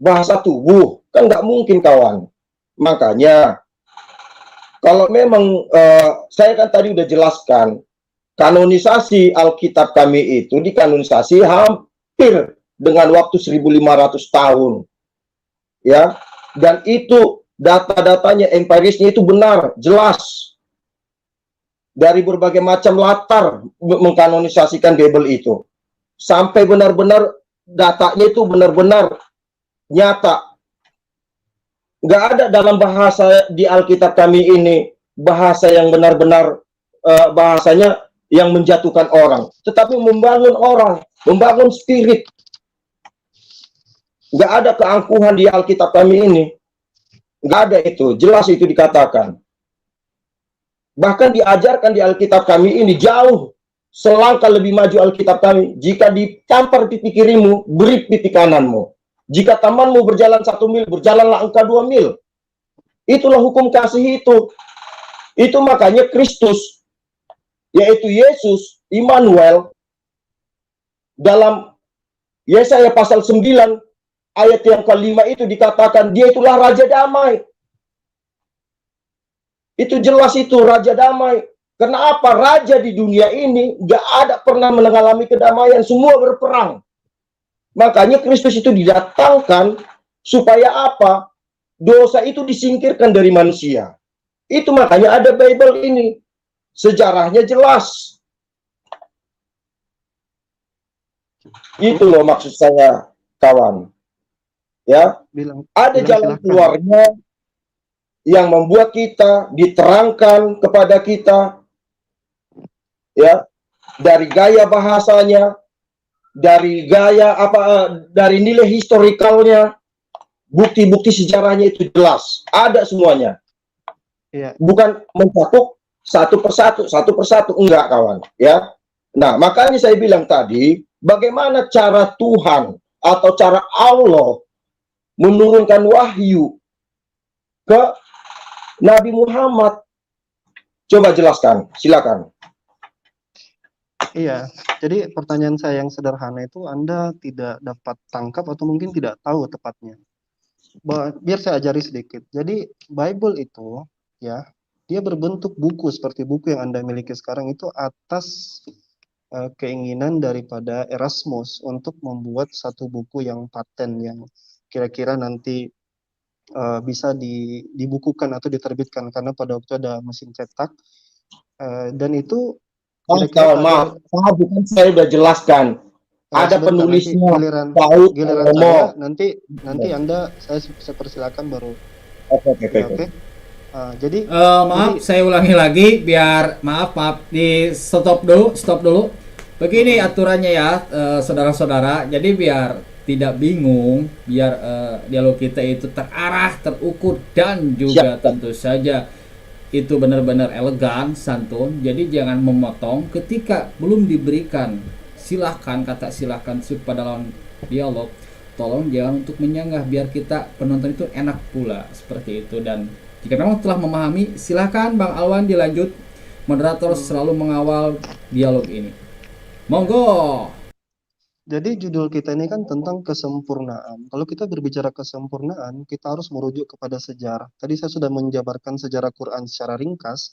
Bahasa tubuh, kan nggak mungkin kawan. Makanya, kalau memang saya kan tadi udah jelaskan, kanonisasi Alkitab kami itu dikanonisasi hampir dengan waktu 1500 tahun. Ya, dan itu data-datanya, empirisnya itu benar, jelas. Dari berbagai macam latar mengkanonisasikan Bible itu. Sampai benar-benar datanya itu benar-benar nyata. Nggak ada dalam bahasa di Alkitab kami ini bahasa yang benar-benar bahasanya yang menjatuhkan orang, tetapi membangun orang, membangun spirit. Nggak ada keangkuhan di Alkitab kami ini. Nggak ada itu, jelas itu dikatakan. Bahkan diajarkan di Alkitab kami ini jauh selangkah lebih maju Alkitab kami. Jika ditampar pipi kirimu, beri pipi kananmu. Jika temanmu berjalan 1 mil, berjalanlah engkau 2 mil. Itulah hukum kasih itu. Itu makanya Kristus, yaitu Yesus, Immanuel, dalam Yesaya pasal 9, ayat yang kelima itu dikatakan, dia itulah Raja Damai. Itu jelas itu, Raja Damai. Karena apa? Raja di dunia ini gak ada pernah mengalami kedamaian, semua berperang. Makanya Kristus itu didatangkan supaya apa? Dosa itu disingkirkan dari manusia. Itu makanya ada Bible ini. Sejarahnya jelas. Itu loh maksud saya, kawan. Ya, ada jalan keluarnya yang membuat kita diterangkan kepada kita, ya, dari gaya bahasanya, dari gaya dari nilai historikalnya, bukti-bukti sejarahnya itu jelas, ada semuanya. Iya. Bukan mencakup satu persatu, enggak kawan, ya. Nah, makanya saya bilang tadi, bagaimana cara Tuhan atau cara Allah menurunkan wahyu ke Nabi Muhammad? Coba jelaskan, silakan. Iya, jadi pertanyaan saya yang sederhana itu Anda tidak dapat tangkap atau mungkin tidak tahu tepatnya. Biar saya ajari sedikit. Jadi Bible itu, ya, dia berbentuk buku seperti buku yang Anda miliki sekarang itu atas keinginan daripada Erasmus untuk membuat satu buku yang paten yang kira-kira nanti bisa dibukukan atau diterbitkan, karena pada waktu ada mesin cetak dan itu kira-kira maaf, bukan, saya udah jelaskan. Ada penulisnya, giliran saya nanti Anda saya persilakan baru. Oke. Jadi maaf, saya ulangi lagi biar maaf di stop dulu. Begini aturannya ya, saudara-saudara. Jadi biar tidak bingung, biar dialog kita itu terarah, terukur, dan juga tentu saja itu benar-benar elegan, santun. Jadi jangan memotong ketika belum diberikan kata silahkan pada lawan dialog. Tolong jangan untuk menyanggah, biar kita penonton itu enak pula, seperti itu. Dan jika memang telah memahami, silahkan Bang Alwan dilanjut. Moderator selalu mengawal dialog ini. Monggo. Jadi judul kita ini kan tentang kesempurnaan. Kalau kita berbicara kesempurnaan, kita harus merujuk kepada sejarah. Tadi saya sudah menjabarkan sejarah Quran secara ringkas,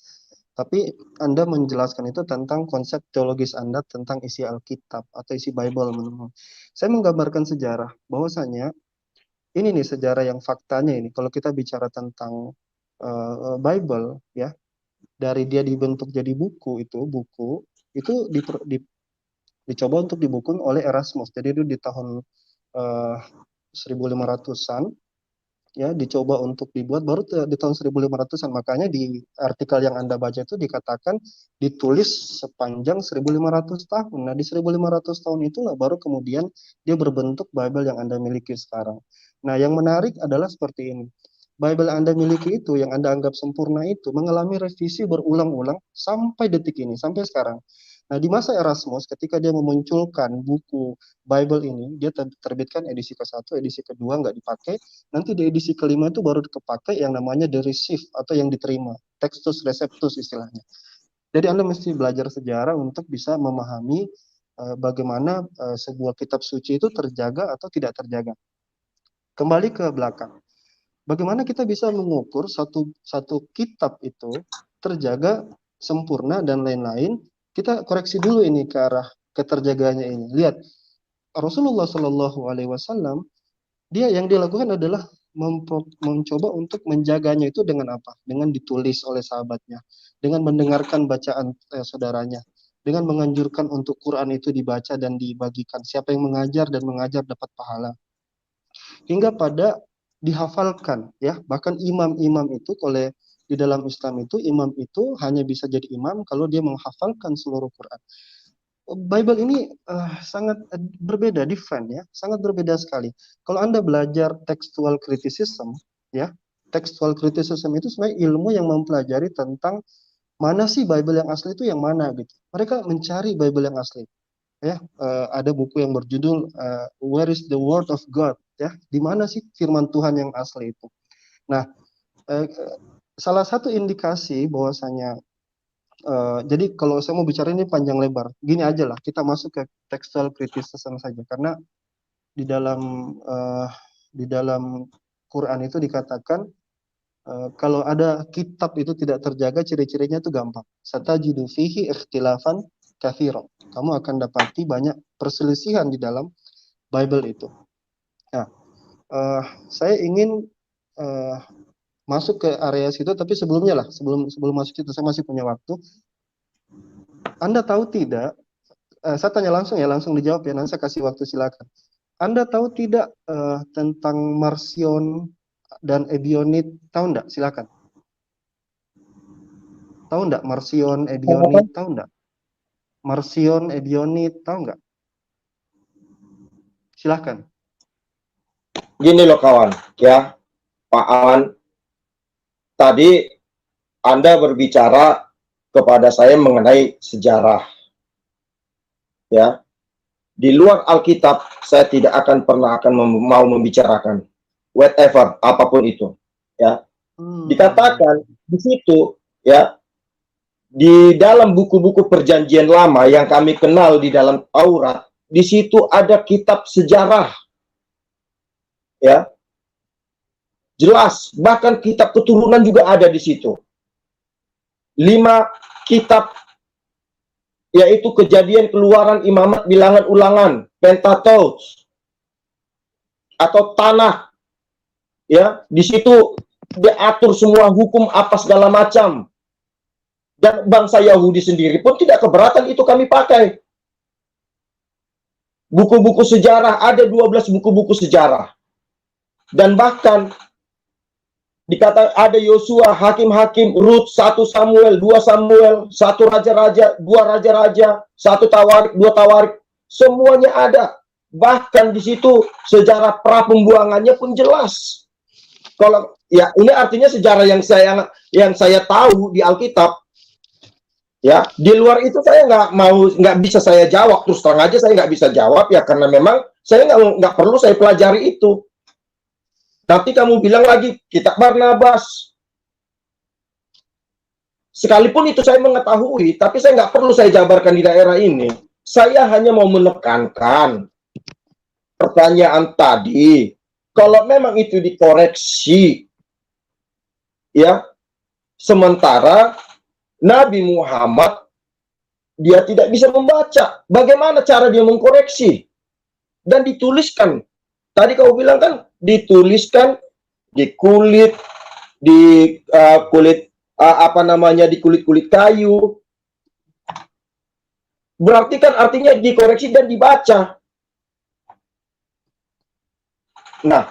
tapi Anda menjelaskan itu tentang konsep teologis Anda tentang isi Alkitab atau isi Bible. Saya menggambarkan sejarah, bahwasanya ini nih sejarah yang faktanya ini. Kalau kita bicara tentang Bible, ya, dari dia dibentuk jadi buku itu dicoba untuk dibukukan oleh Erasmus. Jadi itu di tahun 1500-an, ya, dicoba untuk dibuat baru di tahun 1500-an. Makanya di artikel yang Anda baca itu dikatakan ditulis sepanjang 1500 tahun. Nah, di 1500 tahun itulah baru kemudian dia berbentuk Bible yang Anda miliki sekarang. Nah, yang menarik adalah seperti ini. Bible yang Anda miliki itu, yang Anda anggap sempurna itu, mengalami revisi berulang-ulang sampai detik ini, sampai sekarang. Nah, di masa Erasmus, ketika dia memunculkan buku Bible ini, dia terbitkan edisi ke-1, edisi kedua nggak dipakai, nanti di edisi kelima itu baru kepakai yang namanya the received, atau yang diterima, Textus Receptus istilahnya. Jadi Anda mesti belajar sejarah untuk bisa memahami bagaimana sebuah kitab suci itu terjaga atau tidak terjaga. Kembali ke belakang. Bagaimana kita bisa mengukur satu kitab itu terjaga sempurna dan lain-lain? Kita koreksi dulu ini ke arah keterjagaannya ini. Lihat, Rasulullah Shallallahu Alaihi Wasallam, yang dia lakukan adalah mencoba untuk menjaganya itu dengan apa? Dengan ditulis oleh sahabatnya, dengan mendengarkan bacaan saudaranya, dengan menganjurkan untuk Quran itu dibaca dan dibagikan. Siapa yang mengajar dan mengajar dapat pahala. Hingga pada dihafalkan, ya. Bahkan imam-imam itu oleh di dalam Islam itu imam itu hanya bisa jadi imam kalau dia menghafalkan seluruh Quran. Bible ini sangat berbeda, different ya, sangat berbeda sekali. Kalau Anda belajar textual criticism, ya, textual criticism itu sebenarnya ilmu yang mempelajari tentang mana sih Bible yang asli itu yang mana gitu. Mereka mencari Bible yang asli. Ya, ada buku yang berjudul Where is the Word of God? Ya, di mana sih firman Tuhan yang asli itu? Nah, salah satu indikasi bahwasanya jadi kalau saya mau bicara ini panjang lebar, gini aja lah, kita masuk ke textual criticism saja, karena di dalam Quran itu dikatakan kalau ada kitab itu tidak terjaga, ciri-cirinya itu gampang. Satajidu fihi ikhtilafan katsiran. Kamu akan dapati banyak perselisihan di dalam Bible itu. Nah, saya ingin masuk ke area situ, tapi sebelumnya lah, sebelum masuk situ, saya masih punya waktu. Anda tahu tidak, saya tanya langsung ya, langsung dijawab ya, nanti saya kasih waktu, silakan. Anda tahu tidak tentang Marcion dan Ebionit? Tahu enggak? Silakan. Tahu enggak Marcion, Ebionit? Tahu enggak? Marcion, Ebionit, tahu enggak? Silakan. Gini loh kawan, ya Pak Awan, tadi Anda berbicara kepada saya mengenai sejarah. Ya, di luar Alkitab saya tidak akan pernah mau membicarakan whatever apapun itu. Ya, dikatakan di situ ya, di dalam buku-buku perjanjian lama yang kami kenal di dalam Taurat, di situ ada kitab sejarah. Ya, jelas, bahkan kitab keturunan juga ada di situ. 5 kitab, yaitu Kejadian, Keluaran, Imamat, Bilangan, Ulangan, Pentateuch, atau Tanakh. Ya, di situ diatur semua hukum apa segala macam. Dan bangsa Yahudi sendiri pun tidak keberatan itu kami pakai. Buku-buku sejarah, ada 12 buku-buku sejarah. Dan bahkan dikata ada Yosua, Hakim-Hakim, Rut, 1 Samuel, 2 Samuel, 1 Raja-Raja, 2 Raja-Raja, 1 Tawarik, 2 Tawarik, semuanya ada. Bahkan di situ sejarah pra-pembuangannya pun jelas. Kalau ya ini artinya sejarah yang saya tahu di Alkitab. Ya, di luar itu saya nggak bisa saya jawab, terus terang aja saya nggak bisa jawab ya, karena memang saya nggak perlu saya pelajari itu. Nanti kamu bilang lagi, kitab Barnabas. Sekalipun itu saya mengetahui, tapi saya nggak perlu saya jabarkan di daerah ini. Saya hanya mau menekankan pertanyaan tadi. Kalau memang itu dikoreksi, ya, sementara Nabi Muhammad, dia tidak bisa membaca. Bagaimana cara dia mengkoreksi? Dan dituliskan. Tadi kau bilang kan, dituliskan di kulit, di di kulit-kulit kayu. Berarti kan artinya dikoreksi dan dibaca. Nah,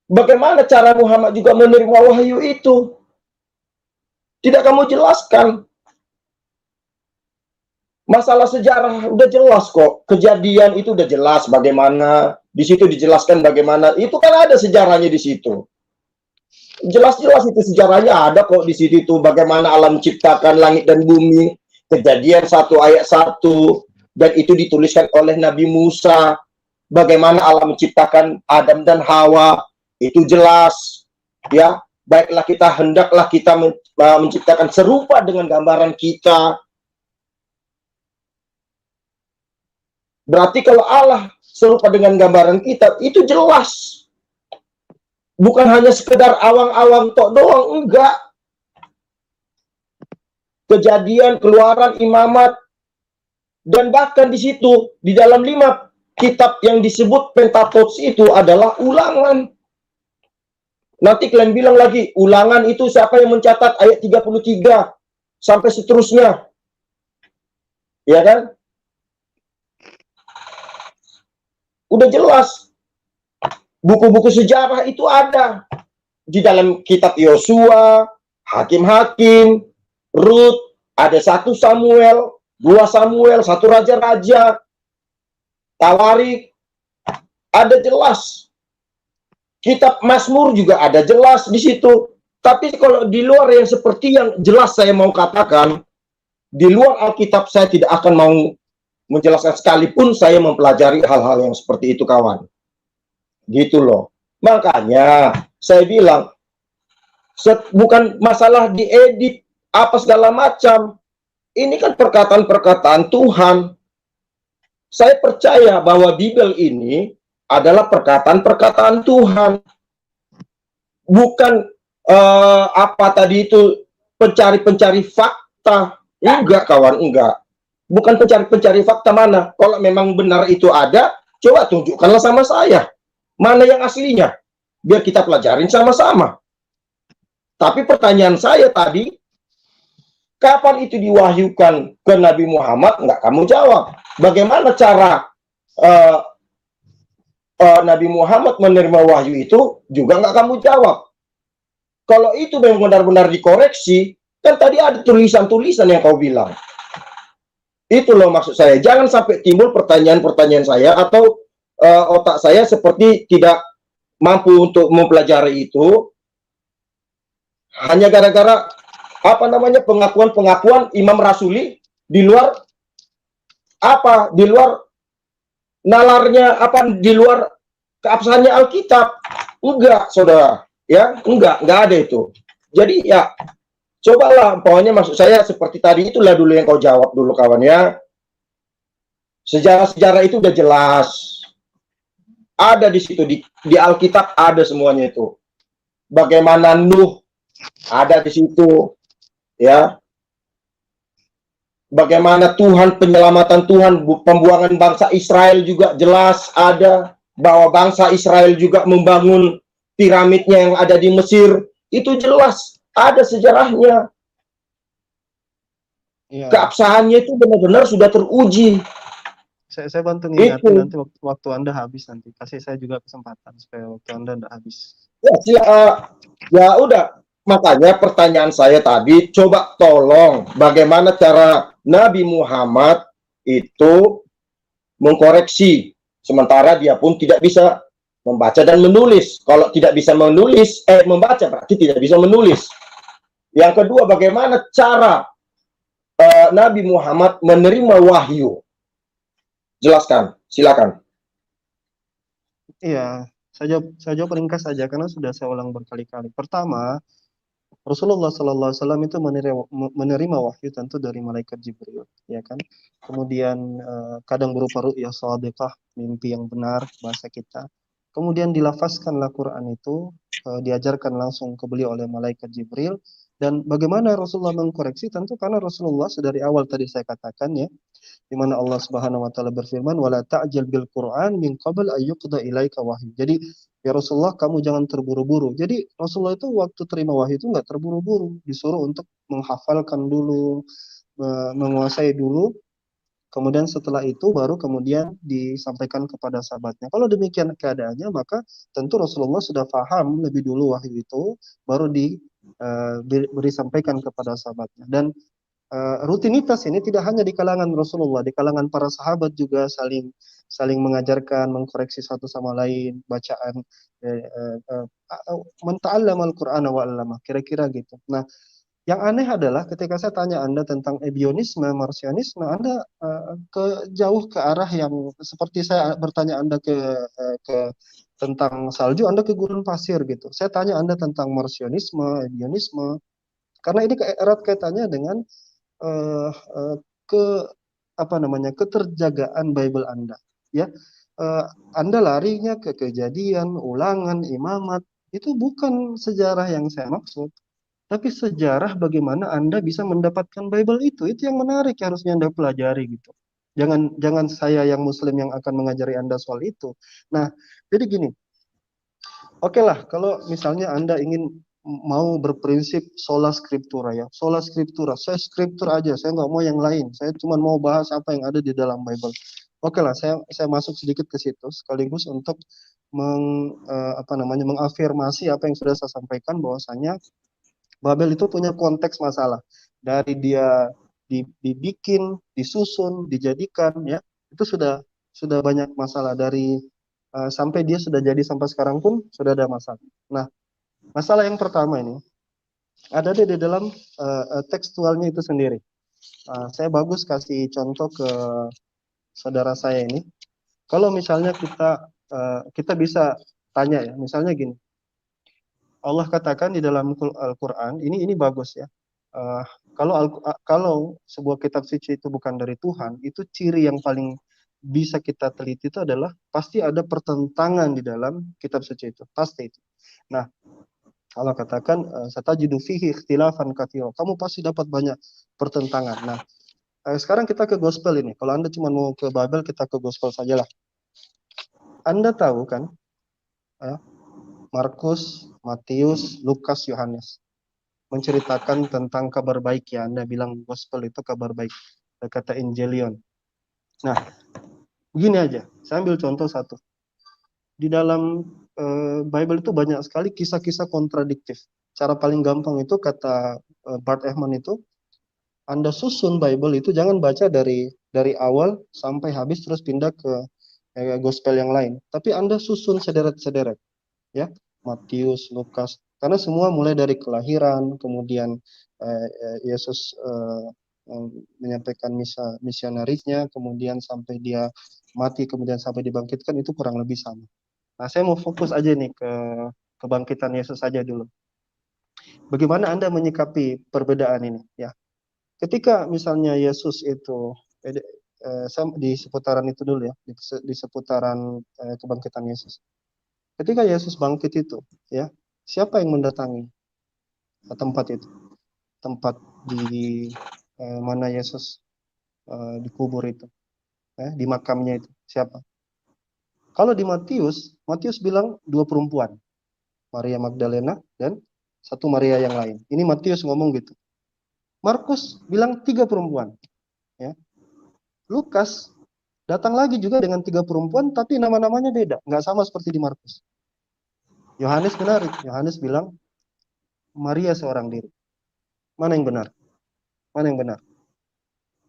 bagaimana cara Muhammad juga menerima wahyu itu? Tidak kamu jelaskan. Masalah sejarah udah jelas kok. Kejadian itu udah jelas bagaimana. Di situ dijelaskan bagaimana. Itu kan ada sejarahnya di situ. Jelas-jelas itu sejarahnya ada kok di situ itu. Bagaimana alam menciptakan langit dan bumi. Kejadian 1 ayat 1. Dan itu dituliskan oleh Nabi Musa. Bagaimana alam menciptakan Adam dan Hawa. Itu jelas. Ya, baiklah hendaklah kita menciptakan serupa dengan gambaran kita. Berarti kalau Allah serupa dengan gambaran kita, itu jelas. Bukan hanya sekedar awang-awang tok doang, enggak. Kejadian, Keluaran, Imamat, dan bahkan di situ, di dalam 5 kitab yang disebut Pentateuch itu adalah ulangan. Nanti kalian bilang lagi, Ulangan itu siapa yang mencatat ayat 33 sampai seterusnya. Ya kan? Udah jelas. Buku-buku sejarah itu ada di dalam kitab Yosua, Hakim-Hakim, Rut, ada 1 Samuel, 2 Samuel, 1 Raja-Raja, Tawarik, ada jelas. Kitab Mazmur juga ada jelas di situ. Tapi kalau di luar yang seperti yang jelas saya mau katakan, di luar Alkitab saya tidak akan mau menjelaskan sekalipun saya mempelajari hal-hal yang seperti itu, kawan. Gitu loh. Makanya saya bilang, bukan masalah diedit apa segala macam. Ini kan perkataan-perkataan Tuhan. Saya percaya bahwa Bible ini adalah perkataan-perkataan Tuhan. Bukan apa tadi itu pencari-pencari fakta. Enggak, kawan, enggak. Bukan pencari-pencari fakta mana. Kalau memang benar itu ada, coba tunjukkanlah sama saya. Mana yang aslinya? Biar kita pelajarin sama-sama. Tapi pertanyaan saya tadi, kapan itu diwahyukan ke Nabi Muhammad? Enggak kamu jawab. Bagaimana cara Nabi Muhammad menerima wahyu itu? Juga enggak kamu jawab. Kalau itu memang benar-benar dikoreksi, kan tadi ada tulisan-tulisan yang kau bilang. Itu loh maksud saya. Jangan sampai timbul pertanyaan-pertanyaan saya atau otak saya seperti tidak mampu untuk mempelajari itu hanya gara-gara apa namanya pengakuan-pengakuan Imam Rasuli di luar apa, di luar nalarnya apa, di luar keabsahannya Alkitab. Enggak, saudara, ya, enggak ada itu. Jadi ya cobalah, pokoknya maksud saya seperti tadi itulah dulu yang kau jawab dulu, kawan, ya. Sejarah-sejarah itu udah jelas. Ada di situ, di Alkitab ada semuanya itu. Bagaimana Nuh ada di situ, ya. Bagaimana Tuhan, penyelamatan Tuhan, pembuangan bangsa Israel juga jelas ada. Bahwa bangsa Israel juga membangun piramidnya yang ada di Mesir. Itu jelas, ada sejarahnya. Iya. Keabsahannya itu benar-benar sudah teruji. Saya bantu ngingatin nanti waktu Anda habis nanti. Kasih saya juga kesempatan supaya waktu Anda tidak habis. Ya udah. Makanya pertanyaan saya tadi, coba tolong bagaimana cara Nabi Muhammad itu mengkoreksi, sementara dia pun tidak bisa membaca dan menulis. Kalau tidak bisa menulis, membaca berarti tidak bisa menulis. Yang kedua, bagaimana cara Nabi Muhammad menerima wahyu? Jelaskan, silakan. Iya, saya jawab ringkas saja karena sudah saya ulang berkali-kali. Pertama, Rasulullah Sallallahu Alaihi Wasallam itu menerima wahyu tentu dari malaikat Jibril, ya kan. Kemudian kadang berupa ru'ya shadiqah, mimpi yang benar bahasa kita. Kemudian dilafazkanlah Quran itu, diajarkan langsung ke beliau oleh malaikat Jibril. Dan bagaimana Rasulullah mengkoreksi? Tentu karena Rasulullah sedari awal tadi saya katakan, ya, di mana Allah Subhanahu wa taala berfirman, "Wala ta'jal bil Qur'an min qabl an yuqda ilaika wahyu." Jadi, ya Rasulullah, kamu jangan terburu-buru. Jadi Rasulullah itu waktu terima wahyu itu nggak terburu-buru, disuruh untuk menghafalkan dulu, menguasai dulu. Kemudian setelah itu baru kemudian disampaikan kepada sahabatnya. Kalau demikian keadaannya, maka tentu Rasulullah sudah paham lebih dulu wahyu itu, baru disampaikan kepada sahabatnya. Dan rutinitas ini tidak hanya di kalangan Rasulullah, di kalangan para sahabat juga saling mengajarkan, mengkoreksi satu sama lain, bacaan man ta'allama al-Qur'ana wa 'allama, kira-kira gitu. Nah, yang aneh adalah ketika saya tanya Anda tentang ebionisme, marsianisme, Anda jauh ke arah yang seperti saya bertanya Anda ke tentang salju, Anda ke gurun pasir gitu. Saya tanya Anda tentang marsionisme, ebionisme, karena ini erat kaitannya dengan keterjagaan Bible Anda, ya. Anda larinya ke Kejadian, Ulangan, Imamat, itu bukan sejarah yang saya maksud, tapi sejarah bagaimana Anda bisa mendapatkan Bible itu yang menarik, harusnya Anda pelajari gitu. Jangan saya yang Muslim yang akan mengajari Anda soal itu. Nah, jadi gini, Oke lah, kalau misalnya Anda ingin mau berprinsip sola scriptura ya, sola scriptura, saya scriptur aja, saya nggak mau yang lain, saya cuma mau bahas apa yang ada di dalam Bible. Oke lah, saya masuk sedikit ke situ sekaligus untuk mengafirmasi apa yang sudah saya sampaikan, bahwasanya Babel itu punya konteks masalah dari dia dibikin, disusun, dijadikan, ya itu sudah banyak masalah dari sampai dia sudah jadi sampai sekarang pun sudah ada masalah. Nah, masalah yang pertama ini ada di dalam tekstualnya itu sendiri. Saya bagus kasih contoh ke saudara saya ini. Kalau misalnya kita bisa tanya ya, misalnya gini, Allah katakan di dalam Al-Quran, ini bagus ya. Uh, kalau sebuah kitab suci itu bukan dari Tuhan, itu ciri yang paling bisa kita teliti itu adalah pasti ada pertentangan di dalam kitab suci itu, pasti itu. Nah, Allah katakan satajidu fihi ikhtilafan katsira. Kamu pasti dapat banyak pertentangan. Nah, sekarang kita ke gospel ini. Kalau Anda cuma mau ke Babel, kita ke gospel sajalah. Anda tahu kan, Markus, Matius, Lukas, Yohanes menceritakan tentang kabar baik ya. Anda bilang gospel itu kabar baik. Ada kata Evangelion. Nah, begini aja. Saya ambil contoh satu. Di dalam Bible itu banyak sekali kisah-kisah kontradiktif. Cara paling gampang itu kata Bart Ehrman itu, Anda susun Bible itu jangan baca dari awal sampai habis terus pindah ke gospel yang lain. Tapi Anda susun sederet-sederet. Ya, Matius, Lukas, karena semua mulai dari kelahiran, kemudian Yesus menyampaikan misionarisnya, kemudian sampai dia mati, kemudian sampai dibangkitkan, itu kurang lebih sama. Nah, saya mau fokus aja nih ke kebangkitan Yesus saja dulu. Bagaimana Anda menyikapi perbedaan ini? Ya, ketika misalnya Yesus itu di seputaran itu dulu ya, di seputaran kebangkitan Yesus. Ketika Yesus bangkit itu, ya, siapa yang mendatangi tempat itu? Tempat di mana Yesus dikubur itu, di makamnya itu. Siapa? Kalau di Matius bilang 2 perempuan, Maria Magdalena dan satu Maria yang lain. Ini Matius ngomong gitu. Markus bilang 3 perempuan. Ya. Lukas datang lagi juga dengan 3 perempuan, tapi nama-namanya beda, nggak sama seperti di Markus. Yohanes menarik. Yohanes bilang Maria seorang diri. Mana yang benar? Mana yang benar?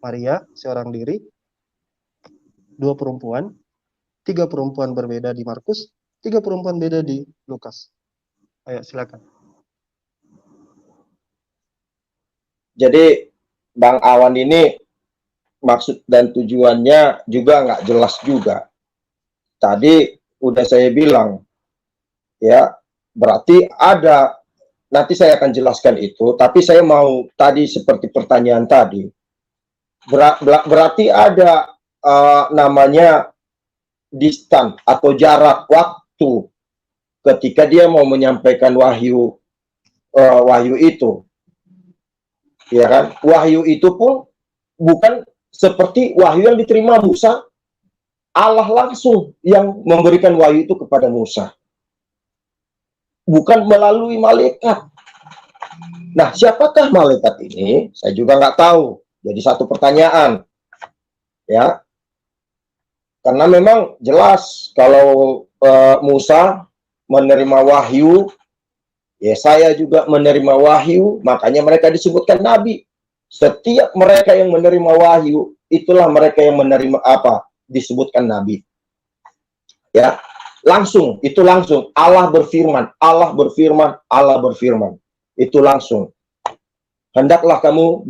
Maria seorang diri, 2 perempuan, 3 perempuan berbeda di Markus, 3 perempuan beda di Lukas. Ayo silakan. Jadi Bang Awan ini maksud dan tujuannya juga nggak jelas juga. Tadi udah saya bilang, ya berarti ada, nanti saya akan jelaskan itu, tapi saya mau tadi seperti pertanyaan tadi, berarti ada namanya distan atau jarak waktu ketika dia mau menyampaikan wahyu itu, ya kan? Wahyu itu pun bukan seperti wahyu yang diterima Musa. Allah langsung yang memberikan wahyu itu kepada Musa, bukan melalui malaikat. Nah, siapakah malaikat ini? Saya juga nggak tahu. Jadi satu pertanyaan, ya. Karena memang jelas kalau Musa menerima wahyu, Yesaya juga menerima wahyu, makanya mereka disebutkan nabi. Setiap mereka yang menerima wahyu, itulah mereka yang menerima apa? Disebutkan nabi. Ya, langsung, itu langsung. Allah berfirman, Allah berfirman, Allah berfirman. Itu langsung. Hendaklah kamu,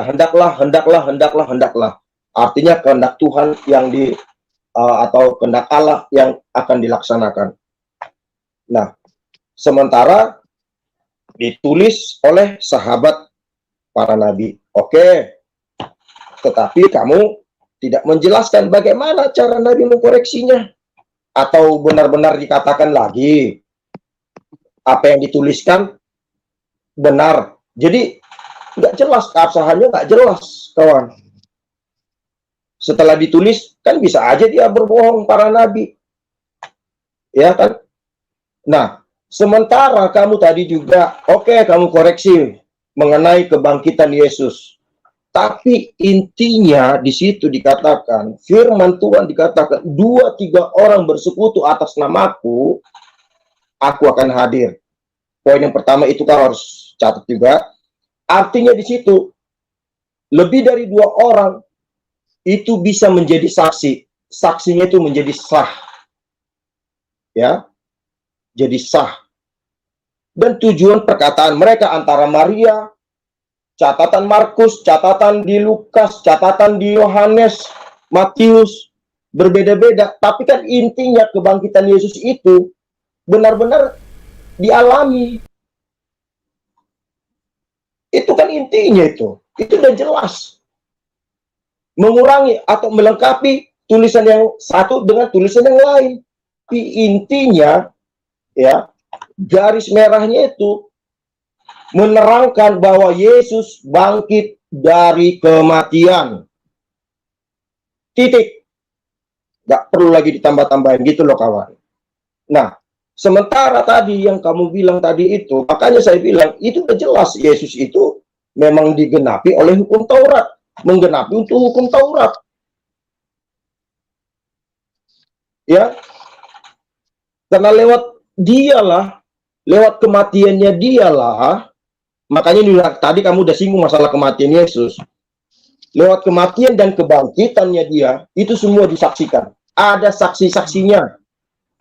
hendaklah. Artinya kehendak Tuhan yang atau kehendak Allah yang akan dilaksanakan. Nah, sementara ditulis oleh sahabat para nabi. Oke. Tetapi kamu tidak menjelaskan bagaimana cara Nabi mengkoreksinya. Atau benar-benar dikatakan lagi apa yang dituliskan benar. Jadi nggak jelas, keabsahannya nggak jelas, kawan. Setelah ditulis, kan bisa aja dia berbohong para nabi. Ya kan? Nah, Sementara kamu tadi juga, oke, kamu koreksi mengenai kebangkitan Yesus. Tapi intinya di situ dikatakan, firman Tuhan dikatakan, 2-3 orang bersekutu atas namaku, aku akan hadir. Poin yang pertama itu kan harus catat juga. Artinya di situ, lebih dari 2 orang itu bisa menjadi saksi. Saksinya itu menjadi sah. Ya, jadi sah. Dan tujuan perkataan mereka antara Maria, catatan Markus, catatan di Lukas, catatan di Yohanes, Matius, berbeda-beda. Tapi kan intinya kebangkitan Yesus itu benar-benar dialami. Itu kan intinya itu. Itu udah jelas. Mengurangi atau melengkapi tulisan yang satu dengan tulisan yang lain. Tapi intinya, ya, garis merahnya itu menerangkan bahwa Yesus bangkit dari kematian. Titik. Gak perlu lagi ditambah-tambahin gitu loh kawan. Nah, sementara tadi yang kamu bilang tadi itu, makanya saya bilang, itu udah jelas Yesus itu memang digenapi oleh hukum Taurat. Menggenapi untuk hukum Taurat. Ya, karena lewat dialah, lewat kematiannya dialah, makanya tadi kamu udah singgung masalah kematian Yesus. Lewat kematian dan kebangkitannya dia, itu semua disaksikan. Ada saksi-saksinya.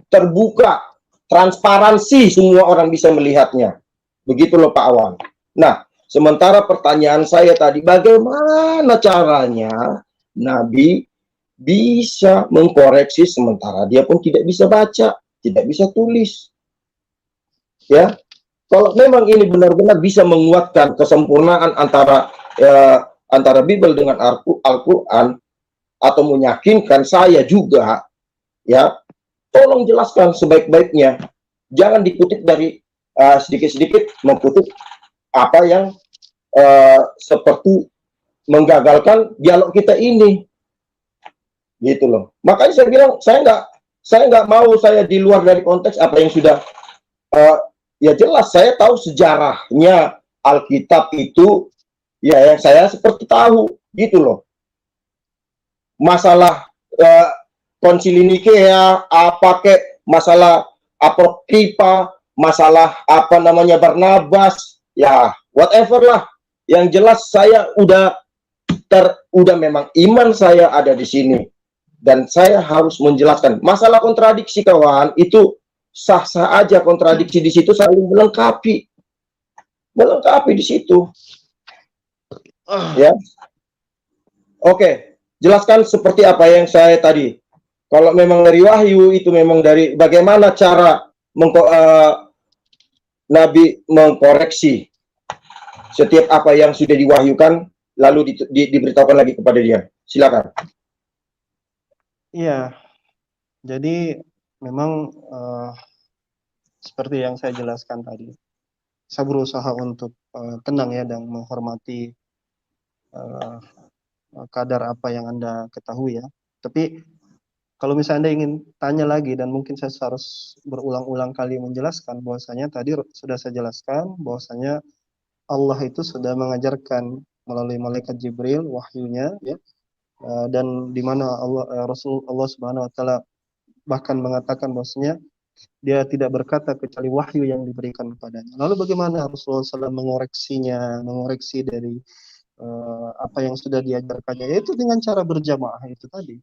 Terbuka, transparansi, semua orang bisa melihatnya. Begitu loh Pak Awan. Nah, sementara pertanyaan saya tadi, bagaimana caranya Nabi bisa mengkoreksi sementara dia pun tidak bisa baca, tidak bisa tulis. Ya, kalau memang ini benar-benar bisa menguatkan kesempurnaan antara Bible dengan Al-Quran, atau meyakinkan saya juga, ya, tolong jelaskan sebaik-baiknya. Jangan dikutip dari sedikit-sedikit mengkutip apa yang seperti menggagalkan dialog kita ini, gitu loh. Makanya saya bilang saya nggak mau saya di luar dari konteks apa yang sudah ya jelas. Saya tahu sejarahnya Alkitab itu, ya yang saya seperti tahu, gitu loh. Masalah konsili Nikea, masalah apokripa, masalah apa namanya Barnabas, ya whatever lah. Yang jelas saya udah memang iman saya ada di sini dan saya harus menjelaskan. Masalah kontradiksi kawan, itu sah-sah aja, kontradiksi di situ saling melengkapi di situ. Ya. Oke, jelaskan seperti apa yang saya tadi. Kalau memang dari wahyu itu memang dari bagaimana cara Nabi mengkoreksi setiap apa yang sudah diwahyukan lalu diberitahukan lagi kepada dia. Silakan. Iya, jadi memang seperti yang saya jelaskan tadi, saya berusaha untuk tenang ya dan menghormati kadar apa yang Anda ketahui ya. Tapi kalau misalnya Anda ingin tanya lagi, dan mungkin saya harus berulang-ulang kali menjelaskan, bahwasanya tadi sudah saya jelaskan bahwasanya Allah itu sudah mengajarkan melalui malaikat Jibril wahyunya ya, dan di mana Allah Subhanahu wa taala bahkan mengatakan bahwasanya dia tidak berkata kecuali wahyu yang diberikan kepadanya. Lalu bagaimana Rasulullah SAW mengoreksi dari apa yang sudah diajarkannya, yaitu dengan cara berjamaah itu tadi.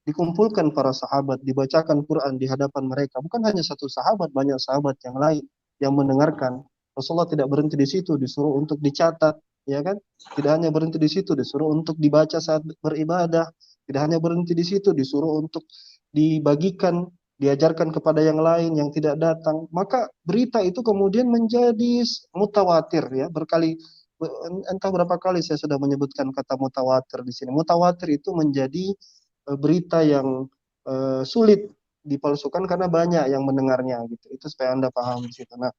Dikumpulkan para sahabat, dibacakan Quran di hadapan mereka. Bukan hanya satu sahabat, banyak sahabat yang lain yang mendengarkan. Rasulullah tidak berhenti di situ, disuruh untuk dicatat, ya kan? Tidak hanya berhenti di situ, disuruh untuk dibaca saat beribadah. Tidak hanya berhenti di situ, disuruh untuk dibagikan, diajarkan kepada yang lain yang tidak datang. Maka berita itu kemudian menjadi mutawatir ya, entah berapa kali saya sudah menyebutkan kata mutawatir di sini. Mutawatir itu menjadi berita yang sulit dipalsukan karena banyak yang mendengarnya gitu. Itu supaya Anda paham di situ. Nah,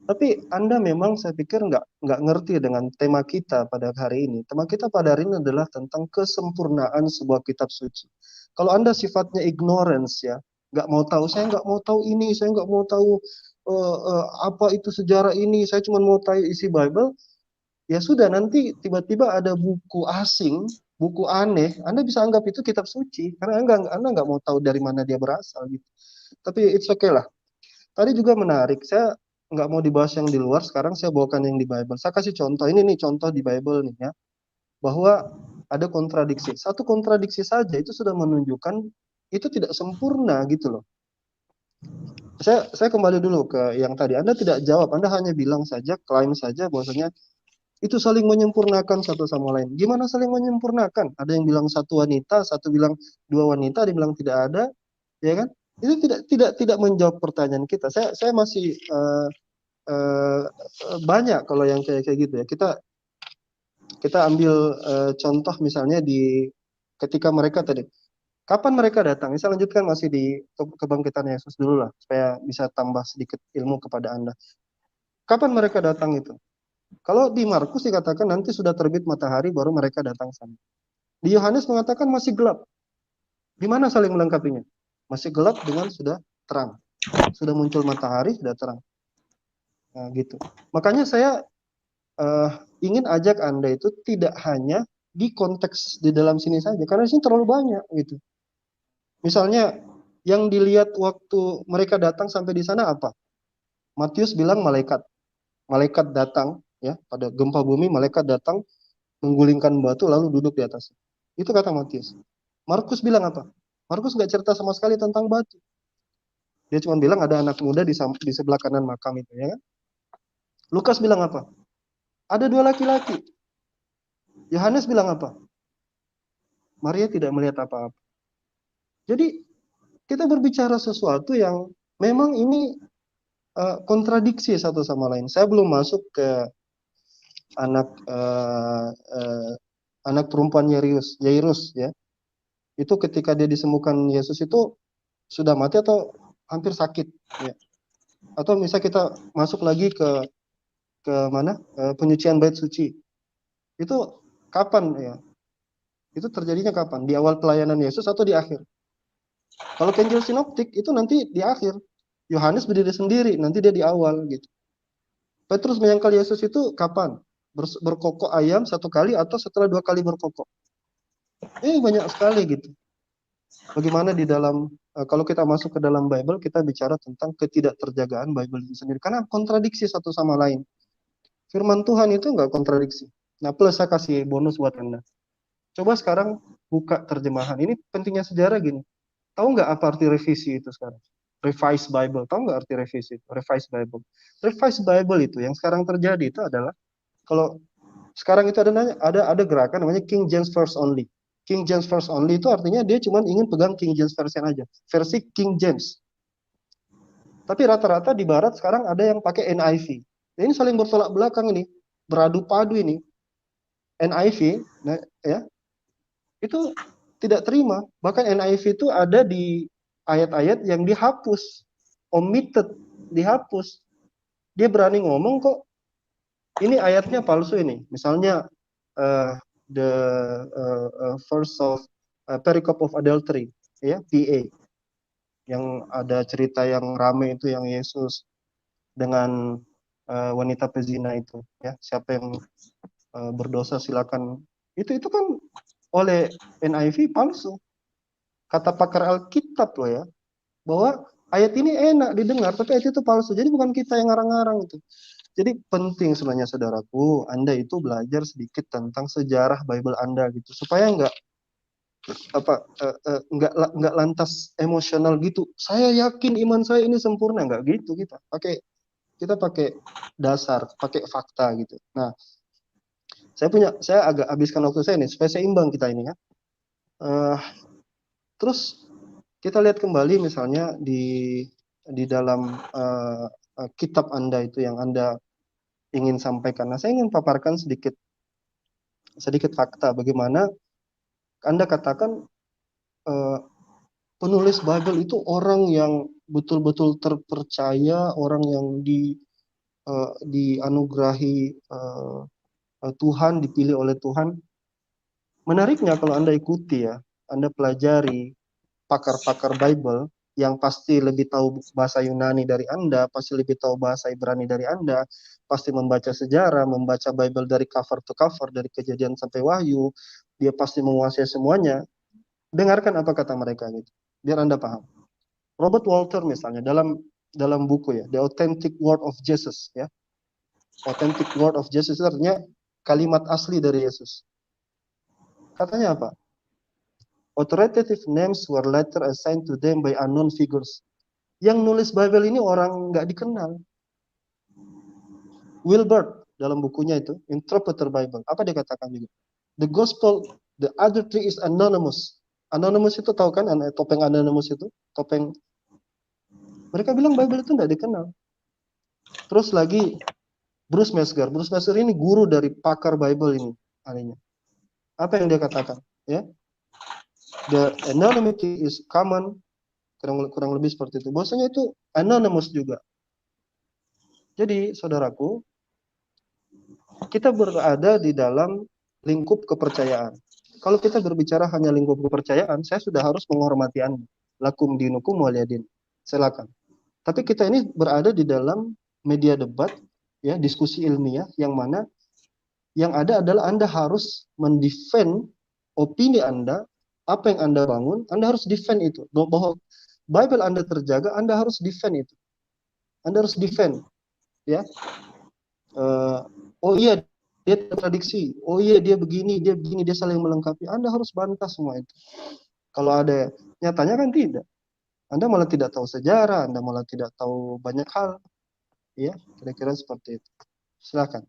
tapi Anda memang saya pikir nggak ngerti dengan tema kita pada hari ini. Tema kita pada hari ini adalah tentang kesempurnaan sebuah kitab suci. Kalau Anda sifatnya ignorance ya, nggak mau tahu, saya nggak mau tahu ini, saya nggak mau tahu apa itu sejarah ini, saya cuma mau tahu isi Bible. Ya sudah, nanti tiba-tiba ada buku asing, buku aneh, Anda bisa anggap itu kitab suci karena Anda nggak mau tahu dari mana dia berasal gitu. Tapi it's okay lah. Tadi juga menarik, saya nggak mau dibahas yang di luar, sekarang saya bawakan yang di Bible. Saya kasih contoh, ini nih contoh di Bible nih ya, bahwa ada kontradiksi. Satu kontradiksi saja itu sudah menunjukkan itu tidak sempurna gitu loh. Saya kembali dulu ke yang tadi. Anda tidak jawab, Anda hanya bilang saja, klaim saja bahwasanya itu saling menyempurnakan satu sama lain. Gimana saling menyempurnakan? Ada yang bilang satu wanita, satu bilang dua wanita, ada yang bilang tidak ada, ya kan? Itu tidak menjawab pertanyaan kita. Saya masih uh, banyak kalau yang kayak gitu ya. Kita ambil contoh misalnya di ketika mereka tadi. Kapan mereka datang? Saya lanjutkan masih di kebangkitan Yesus dulu lah, supaya bisa tambah sedikit ilmu kepada Anda. Kapan mereka datang itu? Kalau di Markus dikatakan nanti sudah terbit matahari baru mereka datang sana. Di Yohanes mengatakan masih gelap. Di mana saling melengkapinya? Masih gelap dengan sudah terang. Sudah muncul matahari, sudah terang. Nah, gitu. Makanya saya ingin ajak Anda itu tidak hanya di konteks di dalam sini saja, karena di sini terlalu banyak gitu. Misalnya yang dilihat waktu mereka datang sampai di sana apa? Matius bilang malaikat. Malaikat datang ya, pada gempa bumi malaikat datang menggulingkan batu lalu duduk di atasnya. Itu kata Matius. Markus bilang apa? Markus nggak cerita sama sekali tentang batu. Dia cuma bilang ada anak muda di sebelah kanan makam itu, ya kan? Lukas bilang apa? Ada dua laki-laki. Yohanes bilang apa? Maria tidak melihat apa-apa. Jadi kita berbicara sesuatu yang memang ini kontradiksi satu sama lain. Saya belum masuk ke anak anak perempuan Yairus ya. Itu ketika dia disembuhkan Yesus itu sudah mati atau hampir sakit ya. Atau misalnya kita masuk lagi ke mana? Penyucian bait suci. Itu kapan ya? Itu terjadinya kapan? Di awal pelayanan Yesus atau di akhir? Kalau Injil sinoptik itu nanti di akhir. Yohanes berdiri sendiri, nanti dia di awal gitu. Petrus menyangkal Yesus itu kapan? Berkokok ayam satu kali atau setelah dua kali berkokok? Banyak sekali gitu. Bagaimana di dalam kalau kita masuk ke dalam Bible, kita bicara tentang ketidakterjagaan Bible itu sendiri. Karena kontradiksi satu sama lain. Firman Tuhan itu enggak kontradiksi. Nah, plus saya kasih bonus buat Anda. Coba sekarang buka terjemahan. Ini pentingnya sejarah gini. Tahu nggak apa arti revisi itu sekarang? Revised Bible. Tahu nggak arti revisi itu? Revised Bible. Revised Bible itu yang sekarang terjadi itu adalah kalau sekarang itu ada gerakan namanya King James Verse Only. King James Verse Only itu artinya dia cuma ingin pegang King James Version aja. Versi King James. Tapi rata-rata di barat sekarang ada yang pakai NIV. Nah, ini saling bertolak belakang ini. Beradu padu ini. NIV, nah, ya, itu tidak terima. Bahkan NIV itu ada di ayat-ayat yang dihapus, omitted, dihapus. Dia berani ngomong kok, ini ayatnya palsu ini. Misalnya the verse of pericope of adultery, ya, PA, yang ada cerita yang rame itu yang Yesus dengan wanita pezina itu, ya, siapa yang berdosa silakan. Itu kan oleh NIV palsu. Kata pakar Alkitab loh ya, bahwa ayat ini enak didengar, tapi ayat itu palsu. Jadi bukan kita yang ngarang-ngarang itu. Jadi penting sebenarnya saudaraku, Anda itu belajar sedikit tentang sejarah Bible Anda gitu, supaya nggak lantas emosional gitu. Saya yakin iman saya ini sempurna, nggak gitu kita. Kita pakai dasar, pakai fakta gitu. Nah, saya agak habiskan waktu saya nih supaya seimbang kita ini ya. Terus kita lihat kembali misalnya di dalam kitab Anda itu yang Anda ingin sampaikan. Nah, saya ingin paparkan sedikit fakta bagaimana Anda katakan penulis Bible itu orang yang betul-betul terpercaya, orang yang dianugerahi Tuhan, dipilih oleh Tuhan. Menariknya kalau Anda ikuti ya, Anda pelajari pakar-pakar Bible yang pasti lebih tahu bahasa Yunani dari Anda, pasti lebih tahu bahasa Ibrani dari Anda, pasti membaca sejarah, membaca Bible dari cover to cover, dari Kejadian sampai Wahyu, dia pasti menguasai semuanya. Dengarkan apa kata mereka gitu, biar Anda paham. Robert Walter misalnya dalam buku ya, The Authentic Word of Jesus ya. Authentic Word of Jesus artinya kalimat asli dari Yesus. Katanya apa? Authoritative names were later assigned to them by unknown figures. Yang nulis Bible ini orang nggak dikenal. Wilbert dalam bukunya itu, Interpreter Bible, apa dia katakan juga? The gospel, the other three is anonymous. Anonymous itu tahu kan, topeng anonymous itu, topeng. Mereka bilang Bible itu nggak dikenal. Terus lagi Bruce Metzger. Bruce Metzger ini guru dari pakar Bible ini, ahlinya. Apa yang dia katakan? Ya, the anonymity is common, kurang lebih seperti itu. Bahwasanya itu anonymous juga. Jadi, saudaraku, kita berada di dalam lingkup kepercayaan. Kalau kita berbicara hanya lingkup kepercayaan, saya sudah harus menghormati Anda. Lakum dinukum waliyadin. Silakan. Tapi kita ini berada di dalam media debat, ya, diskusi ilmiah, yang mana yang ada adalah Anda harus mendefend opini Anda, apa yang Anda bangun, Anda harus defend itu. Bahwa Bible Anda terjaga, Anda harus defend itu. Anda harus defend, ya. Oh iya, dia kontradiksi. Oh iya, dia begini, dia saling melengkapi. Anda harus bantah semua itu. Kalau ada, nyatanya kan tidak. Anda malah tidak tahu sejarah, Anda malah tidak tahu banyak hal. Ya, kira-kira seperti itu. Silakan.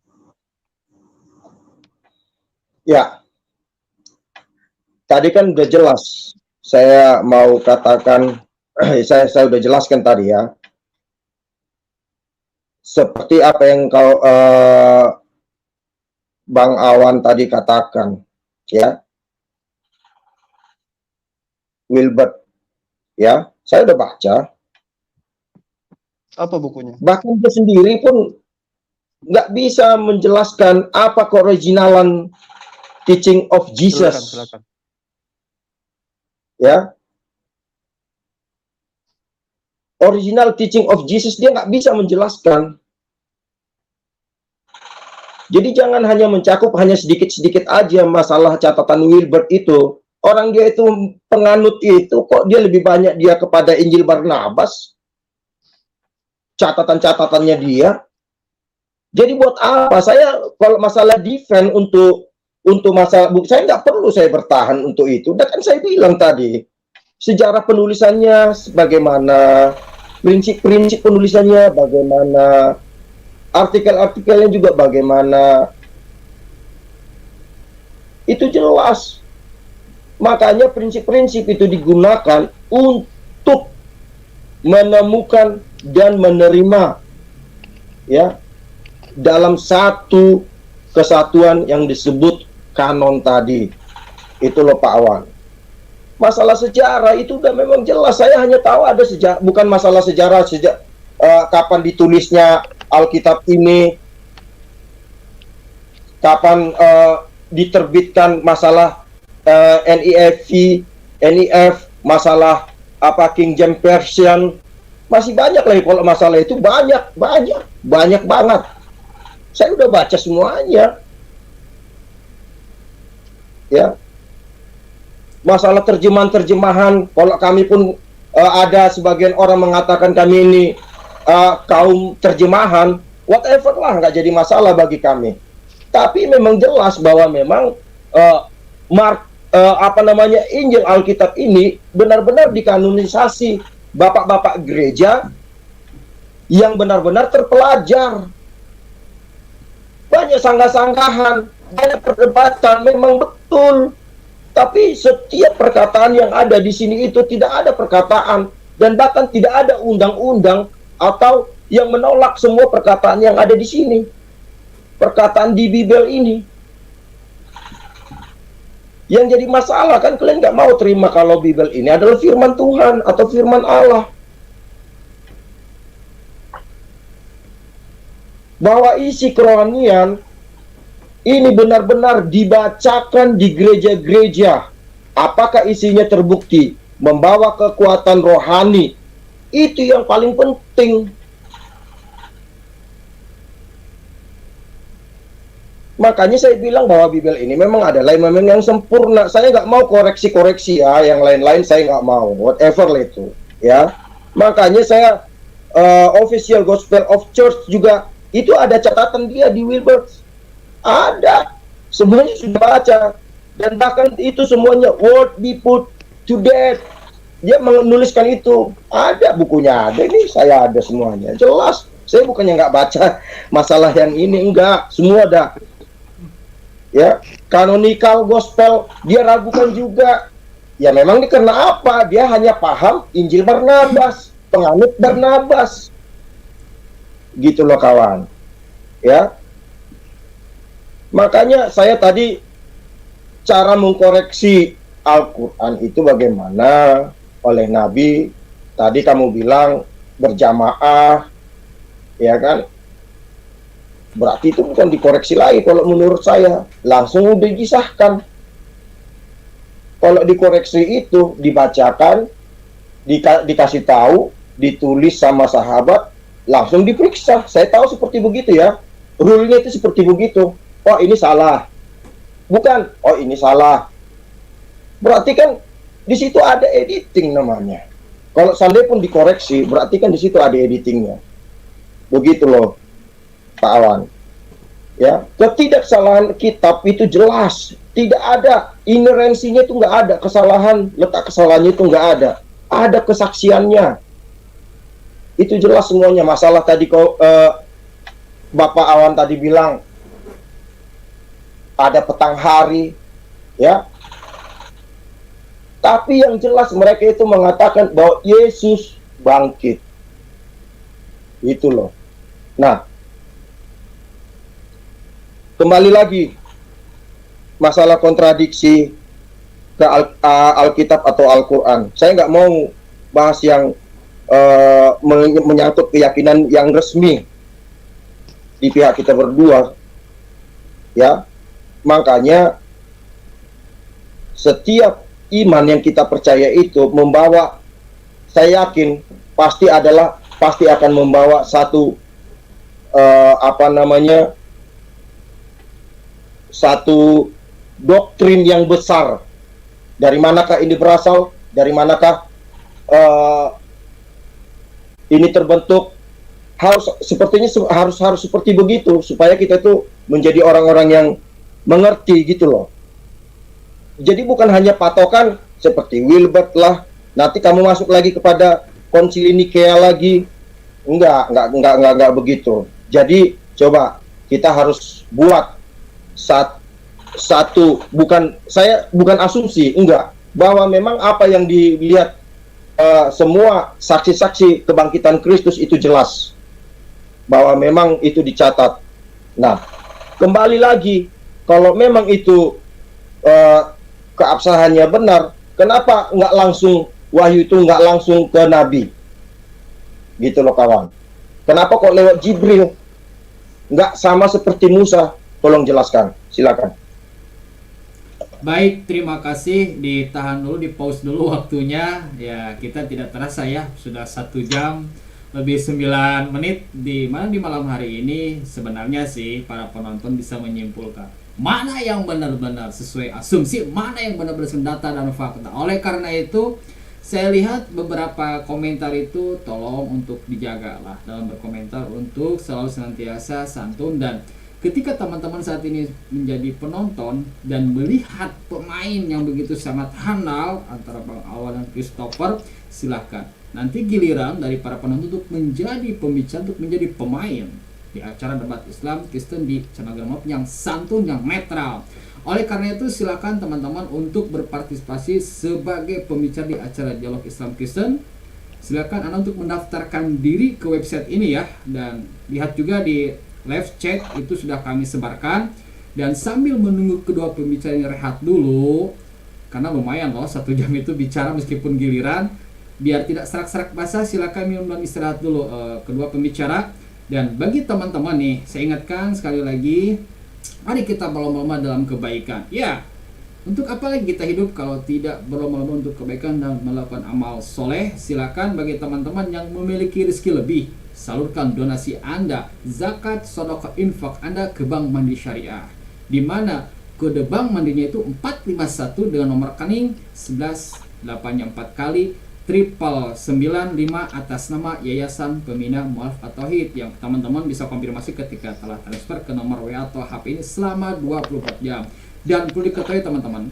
Ya, tadi kan udah jelas. Saya mau katakan, saya udah jelaskan tadi ya. Seperti apa yang Bang Awan tadi katakan, ya. Wilbert, ya, saya udah baca. Apa bukunya? Bahkan dia sendiri pun nggak bisa menjelaskan apa keoriginalan teaching of Jesus. Silakan. Ya, original teaching of Jesus dia nggak bisa menjelaskan. Jadi jangan hanya mencakup hanya sedikit-sedikit aja masalah catatan Wilbert itu. Orang dia itu penganut itu kok dia lebih banyak dia kepada Injil Barnabas. Catatan-catatannya dia. Jadi buat apa? Saya kalau masalah defend untuk masalah saya nggak perlu saya bertahan untuk itu. Dan kan saya bilang tadi sejarah penulisannya bagaimana, prinsip-prinsip penulisannya bagaimana, artikel-artikelnya juga bagaimana. Itu jelas. Makanya prinsip-prinsip itu digunakan untuk menemukan dan menerima, ya, dalam satu kesatuan yang disebut kanon tadi. Itu loh Pak Awan. Masalah sejarah itu udah memang jelas. Saya hanya tahu ada sejarah, bukan masalah sejarah kapan ditulisnya Alkitab ini, kapan diterbitkan masalah NIF, masalah apa King James Version, masih banyak lagi. Kalau masalah itu banyak banget. Saya udah baca semuanya, ya. Masalah terjemahan, kalau kami pun ada sebagian orang mengatakan kami ini kaum terjemahan, whatever lah, nggak jadi masalah bagi kami. Tapi memang jelas bahwa memang Injil Alkitab ini benar-benar dikanonisasi bapak-bapak gereja yang benar-benar terpelajar. Banyak sanggah-sanggahan, banyak perdebatan, memang betul. Tapi setiap perkataan yang ada di sini itu tidak ada perkataan dan bahkan tidak ada undang-undang atau yang menolak semua perkataan yang ada di sini. Perkataan di Bible ini. Yang jadi masalah kan kalian nggak mau terima kalau Bible ini adalah firman Tuhan atau firman Allah. Bahwa isi kerohanian ini benar-benar dibacakan di gereja-gereja. Apakah isinya terbukti membawa kekuatan rohani Itu yang paling penting. Makanya saya bilang bahwa Bible ini memang adalah memang yang sempurna. Saya nggak mau koreksi-koreksi ya, yang lain-lain saya nggak mau, whatever lah itu, ya. Makanya saya Official Gospel of Church juga itu ada catatan dia di Wilbert, ada, semuanya sudah baca, dan bahkan itu semuanya word be put to death. Dia menuliskan itu, ada bukunya, ada ini, saya ada semuanya, jelas. Saya bukannya nggak baca masalah yang ini, enggak, semua ada. Ya, canonical gospel dia ragukan juga. Ya memang ini karena apa? Dia hanya paham Injil Barnabas, penganut Barnabas. Gitu loh kawan. Ya. Makanya saya tadi cara mengkoreksi Al-Qur'an itu bagaimana oleh Nabi. Tadi kamu bilang berjamaah, ya kan? Berarti itu bukan dikoreksi lagi kalau menurut saya, langsung udah disahkan. Kalau dikoreksi itu dibacakan, dikasih tahu, ditulis sama sahabat, langsung diperiksa. Saya tahu seperti begitu ya. Rule-nya itu seperti begitu. Oh ini salah. Bukan, oh ini salah. Berarti kan di situ ada editing namanya. Kalau seandainya pun dikoreksi, berarti kan di situ ada editingnya. Begitu loh, Pak Awan. Ya, ketidaksalahan kitab itu jelas, tidak ada inerensinya, itu nggak ada kesalahan, letak kesalahannya itu nggak ada kesaksiannya, itu jelas semuanya. Masalah tadi Bapak Awan tadi bilang ada petang hari, ya, tapi yang jelas mereka itu mengatakan bahwa Yesus bangkit, itu loh. Nah, kembali lagi masalah kontradiksi ke Alkitab atau Al-Quran. Saya nggak mau bahas yang menyangkut keyakinan yang resmi di pihak kita berdua, ya. Makanya setiap iman yang kita percaya itu membawa, saya yakin pasti akan membawa satu satu doktrin yang besar. Dari manakah ini berasal? Dari manakah ini terbentuk? Harus seperti begitu supaya kita itu menjadi orang-orang yang mengerti gitu loh. Jadi bukan hanya patokan seperti Wilbert lah. Nanti kamu masuk lagi kepada Konsili Nikea lagi. Enggak begitu. Jadi coba kita harus buat satu, bukan asumsi, enggak, bahwa memang apa yang dilihat semua saksi-saksi kebangkitan Kristus itu jelas bahwa memang itu dicatat. Nah, kembali lagi, kalau memang itu keabsahannya benar, kenapa nggak langsung wahyu itu nggak langsung ke Nabi? Gitu loh kawan. Kenapa kok lewat Jibril? Nggak sama seperti Musa? Tolong jelaskan, silakan. Baik, terima kasih. Ditahan dulu, di pause dulu waktunya. Ya, kita tidak terasa ya, sudah 1 jam lebih 9 menit di malam hari ini. Sebenarnya sih para penonton bisa menyimpulkan mana yang benar-benar sesuai asumsi, mana yang benar-benar data dan fakta. Oleh karena itu, saya lihat beberapa komentar itu tolong untuk dijaga lah dalam berkomentar, untuk selalu senantiasa santun. Dan ketika teman-teman saat ini menjadi penonton dan melihat pemain yang begitu sangat handal antara Bang Awan dan Christopher, silahkan nanti giliran dari para penonton untuk menjadi pembicara, untuk menjadi pemain di acara debat Islam Kristen di channel Gramop yang santun, yang netral. Oleh karena itu silakan teman-teman untuk berpartisipasi sebagai pembicara di acara Dialog Islam Kristen. Silakan Anda untuk mendaftarkan diri ke website ini ya, dan lihat juga di live chat itu sudah kami sebarkan. Dan sambil menunggu kedua pembicara yang rehat dulu, karena lumayan loh 1 jam itu bicara meskipun giliran, biar tidak serak-serak basah, silakan minum dan istirahat dulu kedua pembicara. Dan bagi teman-teman nih, saya ingatkan sekali lagi, mari kita berlomba-lomba dalam kebaikan. Ya, Untuk apa lagi kita hidup kalau tidak berlomba-lomba untuk kebaikan dan melakukan amal soleh? Silakan bagi teman-teman yang memiliki rezeki lebih, salurkan donasi Anda, zakat, sedekah, infak Anda ke Bank Mandi Syariah. Di mana kode bank mandinya itu 451 dengan nomor rekening 11 4 kali 9995 atas nama Yayasan Pembina Mu'alafat Tauhid, yang teman-teman bisa konfirmasi ketika telah transfer ke nomor WA atau HP ini selama 24 jam. Dan perlu diketahui teman-teman,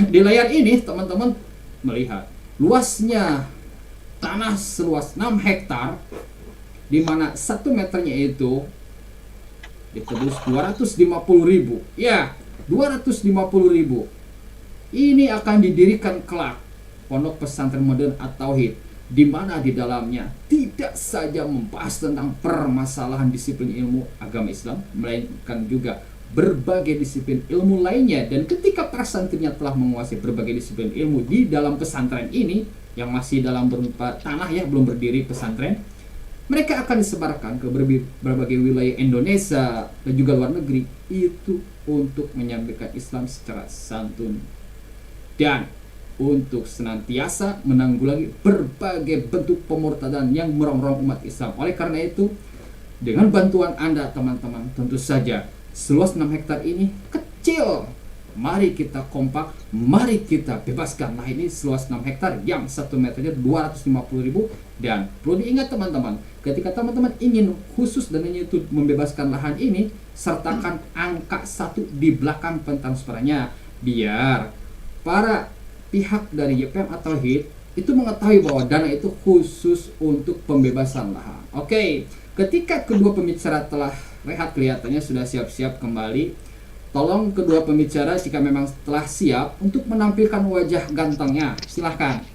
di layar ini teman-teman melihat luasnya tanah seluas 6 hektar, di mana 1 meternya itu ditebus 250.000. Ya, 250.000. Ini akan didirikan kelak Pondok Pesantren Modern At-Tauhid, di mana di dalamnya tidak saja membahas tentang permasalahan disiplin ilmu agama Islam, melainkan juga berbagai disiplin ilmu lainnya. Dan ketika para santrinya telah menguasai berbagai disiplin ilmu di dalam pesantren ini, yang masih dalam berupa tanah ya, belum berdiri pesantren, mereka akan disebarkan ke berbagai wilayah Indonesia dan juga luar negeri, itu untuk menyampaikan Islam secara santun dan untuk senantiasa menanggulangi berbagai bentuk pemurtadan yang merongrong umat Islam. Oleh karena itu, dengan bantuan Anda teman-teman, tentu saja seluas 6 hektar ini kecil. Mari kita kompak, mari kita bebaskan lahan ini seluas 6 hektar yang 1 meternya 250.000. Dan perlu diingat teman-teman, ketika teman-teman ingin khusus dan ingin itu membebaskan lahan ini, sertakan angka 1 di belakang pentransferannya, biar para pihak dari YPM atau HIT itu mengetahui bahwa dana itu khusus untuk pembebasan lahan. Oke, ketika kedua pembicara telah rehat, kelihatannya sudah siap-siap kembali. Tolong kedua pembicara jika memang telah siap untuk menampilkan wajah gantengnya, silahkan.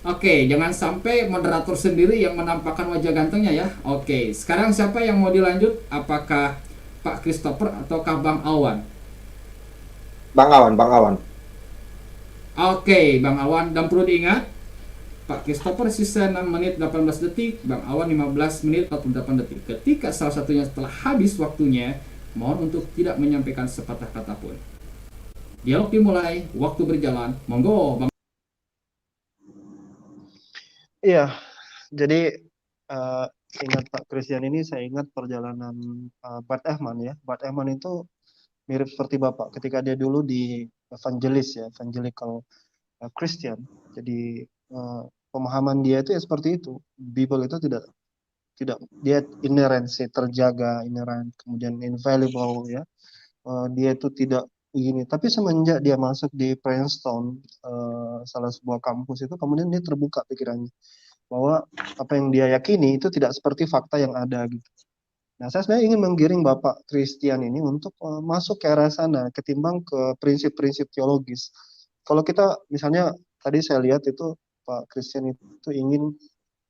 Oke, jangan sampai moderator sendiri yang menampakkan wajah gantengnya ya. Oke, sekarang siapa yang mau dilanjut? Apakah Pak Christopher ataukah Bang Awan? Bang Awan, Bang Awan. Oke, Bang Awan, dan perlu diingat, Pak Christopher sisa 6 menit 18 detik, Bang Awan 15 menit 48 detik. Ketika salah satunya telah habis waktunya, mohon untuk tidak menyampaikan sepatah kata pun. Dialog dimulai, waktu berjalan. Monggo, Bang. Iya, jadi eh, ingat Pak Christian ini, saya ingat perjalanan Bart Ehrman ya. Bart Ehrman itu mirip seperti Bapak ketika dia dulu di evangelis ya, evangelical Christian. Jadi pemahaman dia itu ya seperti itu. Bible itu tidak tidak dia inerensi terjaga, inherent, kemudian infallible ya. Dia itu tidak begini. Tapi semenjak dia masuk di Princeton, salah sebuah kampus itu, kemudian dia terbuka pikirannya bahwa apa yang dia yakini itu tidak seperti fakta yang ada gitu. Nah, saya sebenarnya ingin menggiring Bapak Christian ini untuk masuk ke arah sana ketimbang ke prinsip-prinsip teologis. Kalau kita misalnya tadi saya lihat itu Pak Christian itu ingin,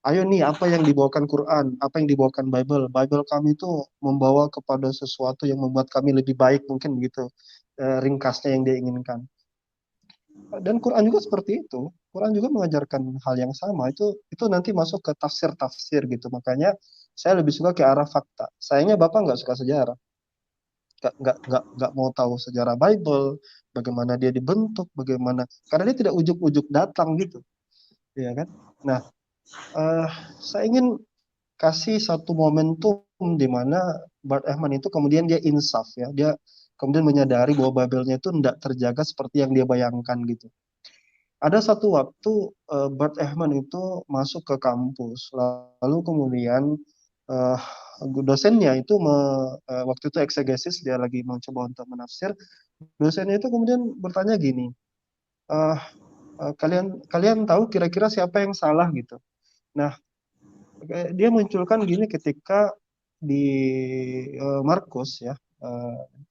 ayo nih apa yang dibawakan Quran, apa yang dibawakan Bible. Bible kami itu membawa kepada sesuatu yang membuat kami lebih baik, mungkin begitu ringkasnya yang dia inginkan. Dan Quran juga seperti itu. Quran juga mengajarkan hal yang sama. Itu nanti masuk ke tafsir-tafsir gitu. Makanya saya lebih suka ke arah fakta. Sayangnya Bapak nggak suka sejarah. Nggak mau tahu sejarah Bible, bagaimana dia dibentuk, bagaimana. Karena dia tidak ujuk-ujuk datang gitu. Ya kan? Nah, saya ingin kasih satu momentum di mana Bart Ehrman itu kemudian dia insaf ya. Dia kemudian menyadari bahwa Bible-nya itu tidak terjaga seperti yang dia bayangkan gitu. Ada satu waktu Bart Ehrman itu masuk ke kampus, lalu kemudian dosennya itu waktu itu eksegesis, dia lagi mencoba untuk menafsir. Dosennya itu kemudian bertanya gini, kalian tahu kira-kira siapa yang salah gitu. Nah, dia munculkan gini ketika di Markus ya,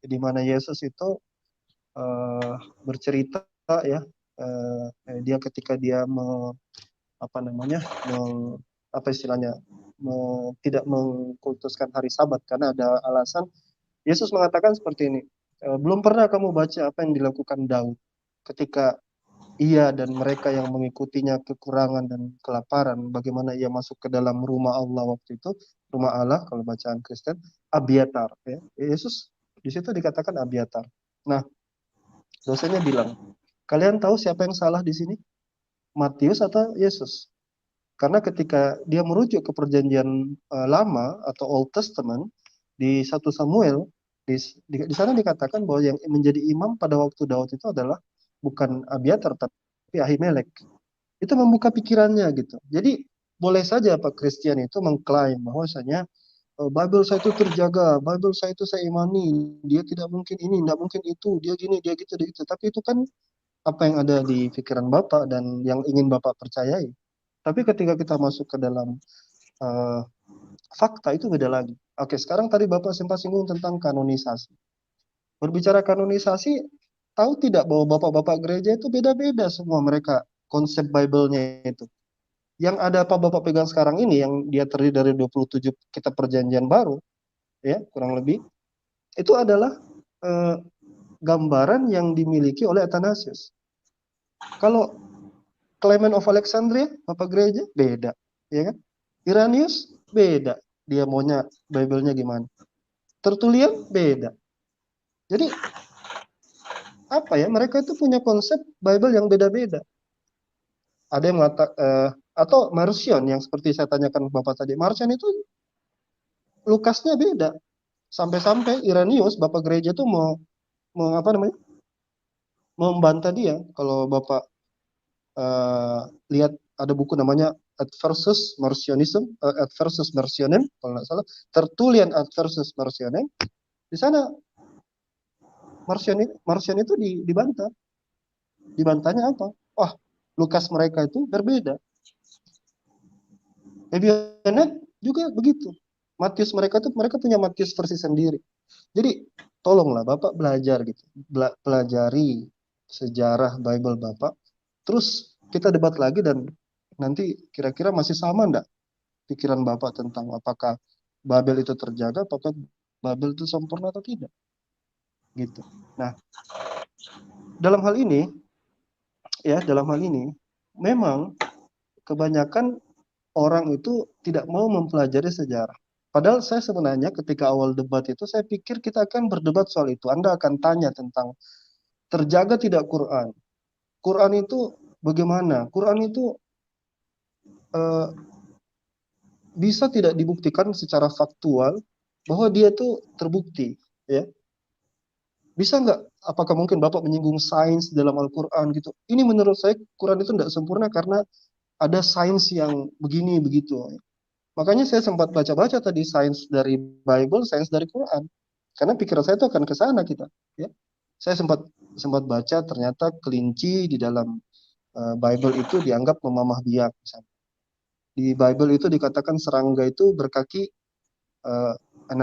di mana Yesus itu bercerita ya, dia ketika dia apa istilahnya, tidak mengkultuskan hari Sabat karena ada alasan. Yesus mengatakan seperti ini, belum pernah kamu baca apa yang dilakukan Daud ketika ia dan mereka yang mengikutinya kekurangan dan kelaparan, bagaimana ia masuk ke dalam rumah Allah waktu itu, rumah Allah kalau bacaan Kristen, Abiatar ya. Yesus di situ dikatakan Abiatar. Nah, Dosennya bilang, kalian tahu siapa yang salah di sini? Matius atau Yesus? Karena ketika dia merujuk ke perjanjian lama atau Old Testament di 1 Samuel, di sana dikatakan bahwa yang menjadi imam pada waktu Daud itu adalah bukan Abiatar tapi Ahimelek. Itu membuka pikirannya gitu. Jadi boleh saja Pak Christian itu mengklaim bahwasanya Bible saya itu terjaga, Bible saya itu saya imani, dia tidak mungkin ini, tidak mungkin itu, dia gini, dia gitu, dia gitu. Tapi itu kan apa yang ada di pikiran Bapak dan yang ingin Bapak percayai. Tapi ketika kita masuk ke dalam fakta itu beda lagi. Oke, sekarang tadi Bapak sempat singgung tentang kanonisasi. Berbicara kanonisasi, tahu tidak bahwa Bapak-Bapak gereja itu beda-beda semua mereka konsep Bible-nya itu. Yang ada apa Bapak pegang sekarang ini, yang dia terdiri dari 27 kitab perjanjian baru, ya kurang lebih, itu adalah gambaran yang dimiliki oleh Athanasius. Kalau Clement of Alexandria, Bapak gereja, beda, ya kan? Irenaeus, beda, dia maunya Bible-nya gimana. Tertullian, beda. Jadi apa ya? Mereka itu punya konsep Bible yang beda-beda. Ada yang mengatakan atau Marcion yang seperti saya tanyakan Bapak tadi. Marcion itu Lukasnya beda. Sampai-sampai Irenaeus, Bapak gereja itu mau apa namanya? Membantah dia. Kalau Bapak lihat ada buku namanya Adversus Marcionism, Adversus Marcionem, kalau nggak salah, Tertullian Adversus Marcionem. Di sana Marcion itu dibantah. Dibantahnya apa? Wah, Lukas mereka itu berbeda. Ebionet juga begitu. Matius mereka punya Matius versi sendiri. Jadi tolonglah Bapak belajar gitu. Pelajari sejarah Bible Bapak. Terus kita debat lagi dan nanti kira-kira masih sama enggak pikiran Bapak tentang apakah Babel itu terjaga, apakah Babel itu sempurna atau tidak. Gitu. Nah, dalam hal ini memang kebanyakan orang itu tidak mau mempelajari sejarah. Padahal saya sebenarnya ketika awal debat itu saya pikir kita akan berdebat soal itu. Anda akan tanya tentang terjaga tidak Quran. Quran itu bagaimana? Quran itu bisa tidak dibuktikan secara faktual bahwa dia itu terbukti, ya. Bisa nggak? Apakah mungkin Bapak menyinggung sains dalam Al-Quran gitu? Ini menurut saya Quran itu tidak sempurna karena ada sains yang begini begitu. Makanya saya sempat baca-baca tadi sains dari Bible, sains dari Quran. Karena pikiran saya itu akan ke sana kita, ya. Saya sempat baca ternyata kelinci di dalam Bible itu dianggap memamah biak. Misalnya. Di Bible itu dikatakan serangga itu berkaki 4,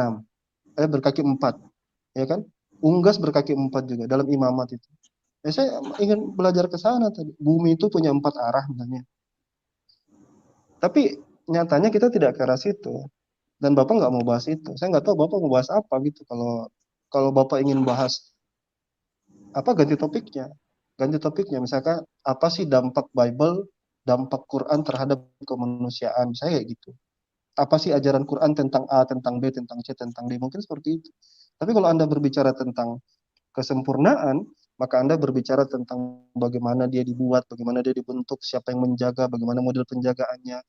ya kan? Unggas berkaki 4 juga dalam imamat itu. Saya ingin belajar ke sana tadi. Bumi itu punya 4 arah misalnya. Tapi nyatanya kita tidak ke arah situ. Dan Bapak nggak mau bahas itu. Saya nggak tahu Bapak mau bahas apa gitu. Kalau Bapak ingin bahas apa, ganti topiknya. Ganti topiknya. Misalkan apa sih dampak Bible, dampak Quran terhadap kemanusiaan. Saya kayak gitu. Apa sih ajaran Quran tentang A, tentang B, tentang C, tentang D. Mungkin seperti itu. Tapi kalau Anda berbicara tentang kesempurnaan, maka Anda berbicara tentang bagaimana dia dibuat, bagaimana dia dibentuk, siapa yang menjaga, bagaimana model penjagaannya,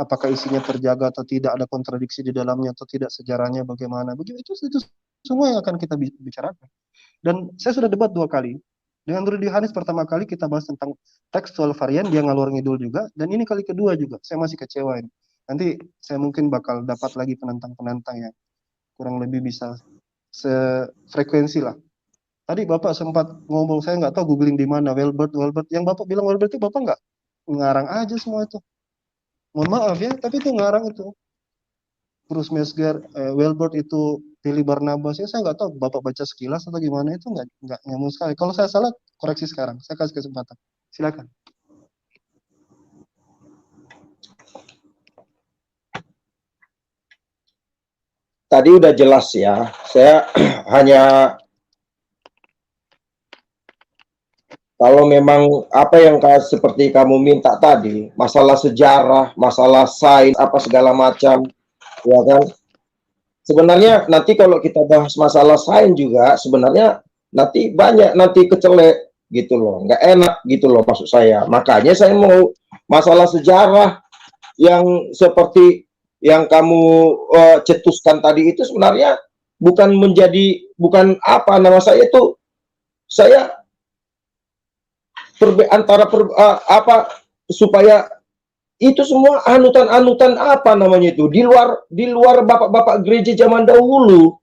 apakah isinya terjaga atau tidak, ada kontradiksi di dalamnya atau tidak, sejarahnya bagaimana. Begitu itu semua yang akan kita bicarakan. Dan saya sudah debat 2 kali. Dengan Rudy Yohanes pertama kali kita bahas tentang tekstual varian, dia ngalor ngidul juga, dan ini kali kedua juga. Saya masih kecewa ini. Nanti saya mungkin bakal dapat lagi penantang-penantang yang kurang lebih bisa sefrekuensi lah. Tadi Bapak sempat ngomong, saya nggak tahu googling di mana, Welbert. Yang Bapak bilang Welbert itu Bapak nggak ngarang aja semua itu. Mohon maaf ya, tapi itu ngarang itu. Bruce Metzger, Welbert itu Billy Barnabas, ya saya nggak tahu Bapak baca sekilas atau gimana, itu nggak nyambung sekali. Kalau saya salah, koreksi sekarang. Saya kasih kesempatan. Silakan. Tadi udah jelas ya. Saya hanya kalau memang apa yang seperti kamu minta tadi, masalah sejarah, masalah sains, apa segala macam, ya kan? Sebenarnya nanti kalau kita bahas masalah sains juga, sebenarnya nanti banyak nanti kecelek gitu loh, nggak enak gitu loh maksud saya. Makanya saya mau masalah sejarah yang seperti yang kamu cetuskan tadi itu sebenarnya bukan apa nama saya itu, saya apa supaya itu semua anutan-anutan apa namanya itu di luar bapak-bapak gereja zaman dahulu.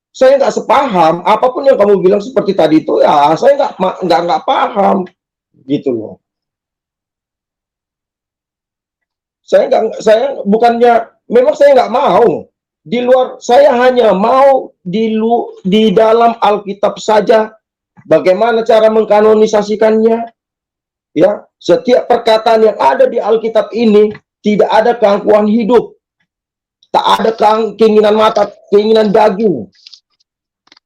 Saya nggak sepaham apapun yang kamu bilang seperti tadi itu, ya saya nggak paham gitu loh. Saya bukannya, memang saya nggak mau di luar, saya hanya mau di dalam Alkitab saja. Bagaimana cara mengkanonisasikannya? Ya, setiap perkataan yang ada di Alkitab ini tidak ada keangkuhan hidup, tak ada keinginan mata, keinginan daging.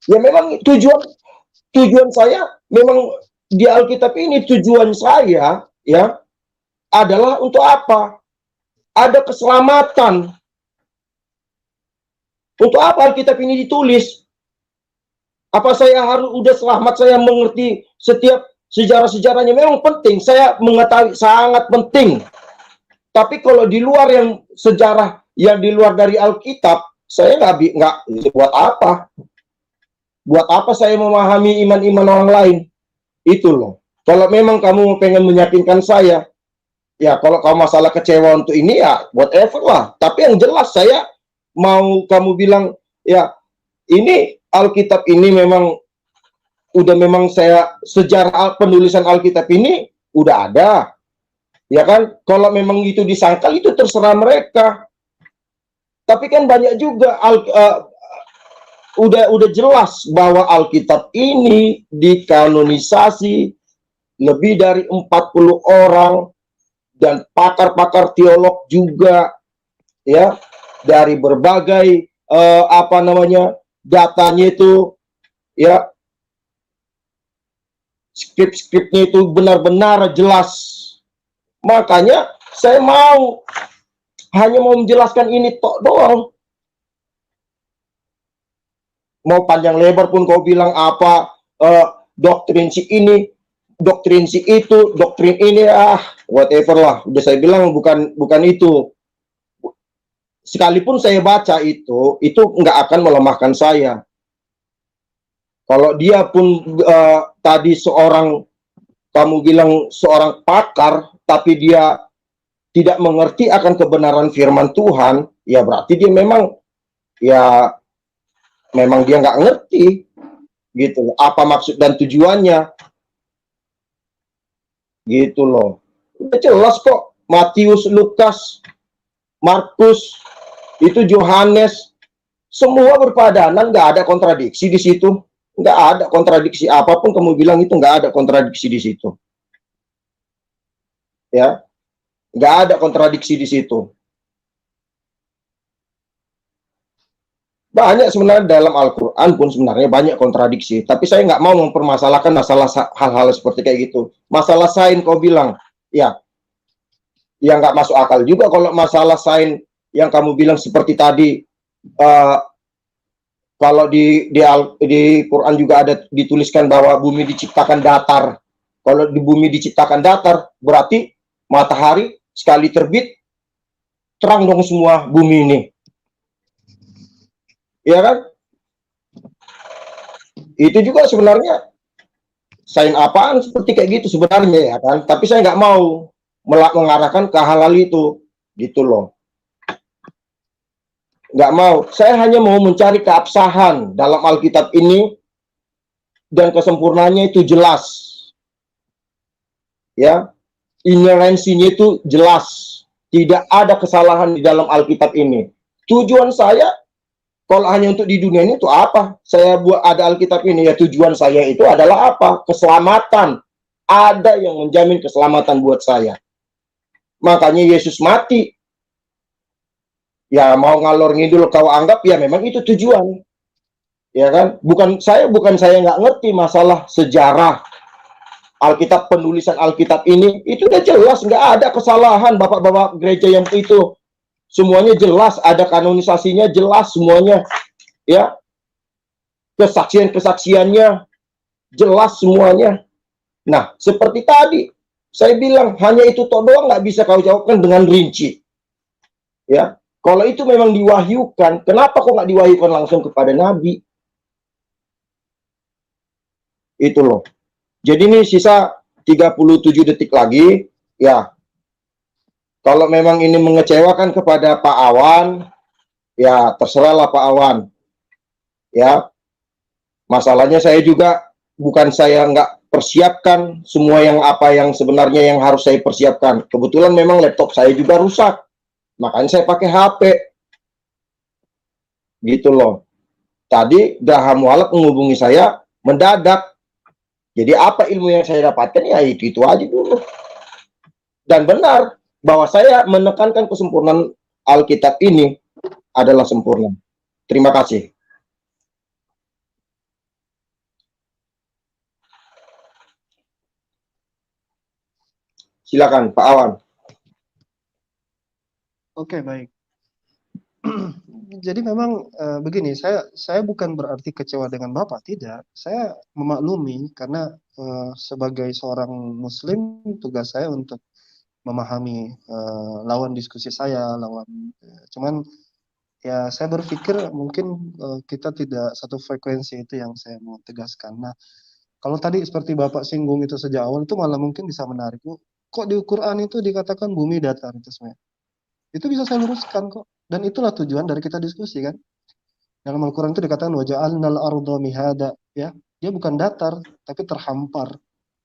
Ya memang tujuan saya memang di Alkitab ini, tujuan saya ya adalah untuk apa? Ada keselamatan. Untuk apa Alkitab ini ditulis? Apa saya harus udah selamat saya mengerti setiap sejarah-sejarahnya? Memang penting, saya mengetahui, sangat penting. Tapi kalau di luar yang sejarah yang di luar dari Alkitab, saya nggak buat apa? Buat apa saya memahami iman-iman orang lain? Itu loh. Kalau memang kamu pengen meyakinkan saya, ya kalau kamu masalah kecewa untuk ini ya whatever lah. Tapi yang jelas saya mau kamu bilang ya ini Alkitab ini memang saya sejarah penulisan Alkitab ini udah ada. Ya kan? Kalau memang itu disangkal itu terserah mereka. Tapi kan banyak juga udah jelas bahwa Alkitab ini dikanonisasi lebih dari 40 orang dan pakar-pakar teolog juga ya dari berbagai datanya itu ya, skrip-skripnya itu benar-benar jelas. Makanya saya hanya mau menjelaskan ini tok doang. Mau panjang lebar pun kau bilang apa doktrin si ini, doktrin si itu, doktrin ini, whatever lah. Udah saya bilang bukan itu. Sekalipun saya baca itu nggak akan melemahkan saya. Kalau dia pun tadi kamu bilang seorang pakar, tapi dia tidak mengerti akan kebenaran firman Tuhan, ya berarti dia memang dia nggak ngerti gitu loh, apa maksud dan tujuannya gitu loh. Udah jelas kok, Matius, Lukas, Markus, itu Yohanes, semua berpadanan, nggak ada kontradiksi di situ, nggak ada kontradiksi apapun kamu bilang itu nggak ada kontradiksi di situ, ya nggak ada kontradiksi di situ. Banyak sebenarnya dalam Al-Quran pun sebenarnya banyak kontradiksi, tapi saya nggak mau mempermasalahkan masalah hal-hal seperti kayak gitu. Masalah sains kau bilang, ya nggak masuk akal juga kalau masalah sains yang kamu bilang seperti tadi. Kalau di Quran juga ada dituliskan bahwa bumi diciptakan datar. Kalau di bumi diciptakan datar, berarti matahari sekali terbit terang dong semua bumi ini. Ya kan? Itu juga sebenarnya sains apaan seperti kayak gitu sebenarnya ya kan. Tapi saya nggak mau mengarahkan ke hal-hal itu, gitu loh. Nggak mau. Saya hanya mau mencari keabsahan dalam Alkitab ini dan kesempurnaannya itu jelas. Ya, inerensinya itu jelas. Tidak ada kesalahan di dalam Alkitab ini. Tujuan saya kalau hanya untuk di dunia ini itu apa? Saya buat ada Alkitab ini, ya tujuan saya itu adalah apa? Keselamatan. Ada yang menjamin keselamatan buat saya. Makanya Yesus mati. Ya mau ngalor ngidul kau anggap, ya memang itu tujuan. Ya kan? Bukan saya nggak ngerti masalah sejarah Alkitab, penulisan Alkitab ini. Itu udah jelas, nggak ada kesalahan bapak-bapak gereja yang itu. Semuanya jelas, ada kanonisasinya jelas semuanya, ya. Kesaksian-kesaksiannya jelas semuanya. Nah, seperti tadi, saya bilang, hanya itu tok doang nggak bisa kau jawabkan dengan rinci. Ya, kalau itu memang diwahyukan, kenapa kok nggak diwahyukan langsung kepada Nabi? Itu loh. Jadi ini sisa 37 detik lagi. Ya, kalau memang ini mengecewakan kepada Pak Awan, ya terserahlah Pak Awan. Ya, masalahnya saya juga bukan saya nggak persiapkan semua yang apa yang sebenarnya yang harus saya persiapkan. Kebetulan memang laptop saya juga rusak, makanya saya pakai HP. Gitu loh. Tadi Daha Mualaf menghubungi saya mendadak. Jadi apa ilmu yang saya dapatkan ya itu aja dulu. Dan benar bahwa saya menekankan kesempurnaan Alkitab ini adalah sempurna. Terima kasih. Silakan Pak Awan. Oke, baik. Jadi memang begini, saya bukan berarti kecewa dengan Bapak, tidak. Saya memaklumi karena sebagai seorang Muslim tugas saya untuk memahami lawan diskusi saya, cuman ya saya berpikir mungkin kita tidak satu frekuensi, itu yang saya mau tegaskan. Nah, kalau tadi seperti Bapak singgung itu sejak awal itu malah mungkin bisa menarik. Kok di Quran itu dikatakan bumi datar itu sebenarnya? Itu bisa saya luruskan kok. Dan itulah tujuan dari kita diskusi kan. Dalam Al-Quran itu dikatakan waja'alnal arda mihada, ya. Dia bukan datar tapi terhampar.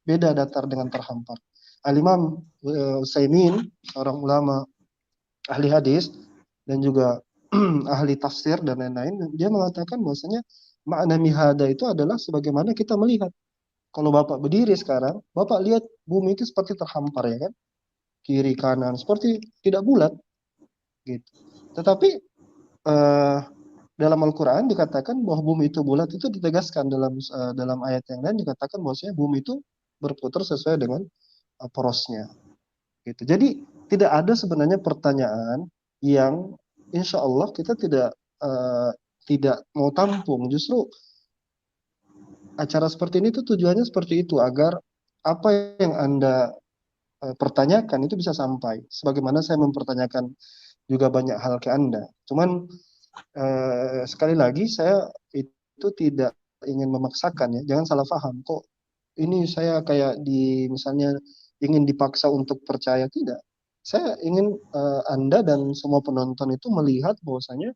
Beda datar dengan terhampar. Al-Imam Utsaimin, seorang ulama ahli hadis dan juga ahli tafsir dan lain-lain, dia mengatakan bahwasanya makna mihada itu adalah sebagaimana kita melihat. Kalau Bapak berdiri sekarang, Bapak lihat bumi itu seperti terhampar ya kan, kiri kanan seperti tidak bulat gitu. Tetapi eh, dalam Al-Quran dikatakan bahwa bumi itu bulat, itu ditegaskan dalam ayat yang lain, dikatakan bahwasanya bumi itu berputar sesuai dengan porosnya gitu. Jadi tidak ada sebenarnya pertanyaan yang insya Allah kita tidak mau tampung. Justru acara seperti ini tuh tujuannya seperti itu, agar apa yang Anda pertanyakan itu bisa sampai. Sebagaimana saya mempertanyakan juga banyak hal ke Anda. Cuman sekali lagi saya itu tidak ingin memaksakan ya. Jangan salah paham. Kok ini saya kayak misalnya ingin dipaksa untuk percaya, tidak. Saya ingin Anda dan semua penonton itu melihat bahwasanya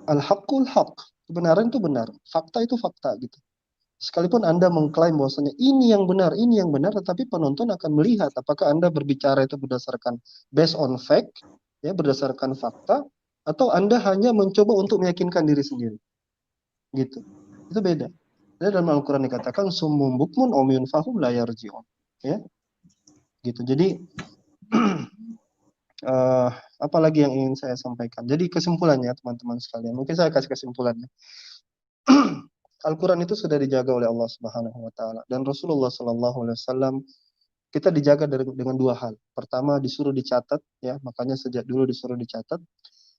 al-haqqul haqq. Kebenaran itu benar, fakta itu fakta gitu. Sekalipun Anda mengklaim bahwasanya ini yang benar, tetapi penonton akan melihat apakah Anda berbicara itu berdasarkan based on fact, ya, berdasarkan fakta, atau Anda hanya mencoba untuk meyakinkan diri sendiri. Gitu. Itu beda. Dan dalam Al-Qur'an dikatakan summum bukmun umyun fahum la yarji'un. Ya. Gitu. Jadi apalagi yang ingin saya sampaikan. Jadi kesimpulannya teman-teman sekalian, mungkin saya kasih kesimpulannya. Al-Quran itu sudah dijaga oleh Allah Subhanahu wa taala dan Rasulullah Shallallahu alaihi wasallam kita dijaga dengan dua hal. Pertama, disuruh dicatat, ya, makanya sejak dulu disuruh dicatat,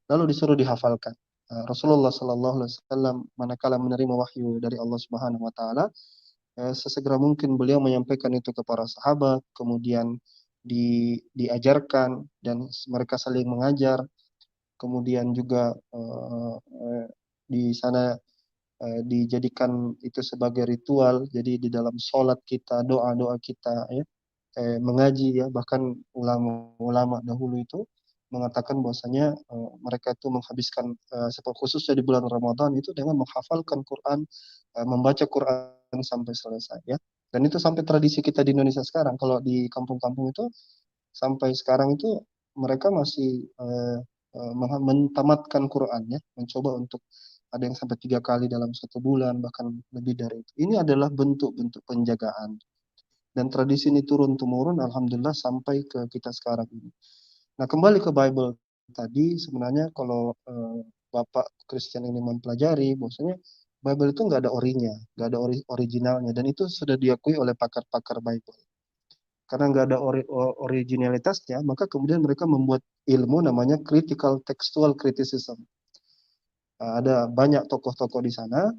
lalu disuruh dihafalkan. Rasulullah Shallallahu alaihi wasallam manakala menerima wahyu dari Allah Subhanahu wa taala, sesegera mungkin beliau menyampaikan itu ke para sahabat, kemudian diajarkan dan mereka saling mengajar. Kemudian juga di sana dijadikan itu sebagai ritual. Jadi di dalam sholat kita, doa-doa kita, ya, mengaji, ya, bahkan ulama-ulama dahulu itu mengatakan bahwasanya mereka itu menghabiskan khususnya di bulan Ramadan itu dengan menghafalkan Quran, membaca Quran sampai selesai, ya. Dan itu sampai tradisi kita di Indonesia sekarang. Kalau di kampung-kampung itu sampai sekarang itu mereka masih mentamatkan Quran, ya, mencoba untuk ada yang sampai 3 kali dalam 1 bulan, bahkan lebih dari itu. Ini adalah bentuk-bentuk penjagaan. Dan tradisi ini turun-temurun, alhamdulillah, sampai ke kita sekarang ini. Nah, kembali ke Bible tadi, sebenarnya kalau Bapak Christian ini mempelajari, bahwasanya Bible itu nggak ada orinya, nggak ada originalnya, dan itu sudah diakui oleh pakar-pakar Bible. Karena nggak ada originalitasnya, maka kemudian mereka membuat ilmu namanya critical textual criticism. Ada banyak tokoh-tokoh di sana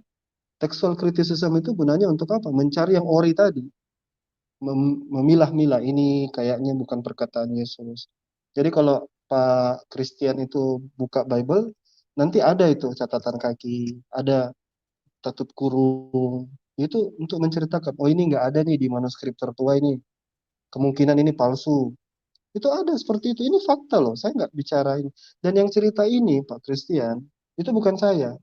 Textual criticism itu gunanya untuk apa? Mencari yang ori tadi, memilah-milah ini kayaknya bukan perkataan Yesus. Jadi kalau Pak Christian itu buka Bible, nanti ada itu catatan kaki, ada tatut kurung, itu untuk menceritakan, oh ini nggak ada nih di manuskrip tertua ini, kemungkinan ini palsu. Itu ada seperti itu, ini fakta loh, saya nggak bicarain. Dan yang cerita ini Pak Christian, itu bukan saya.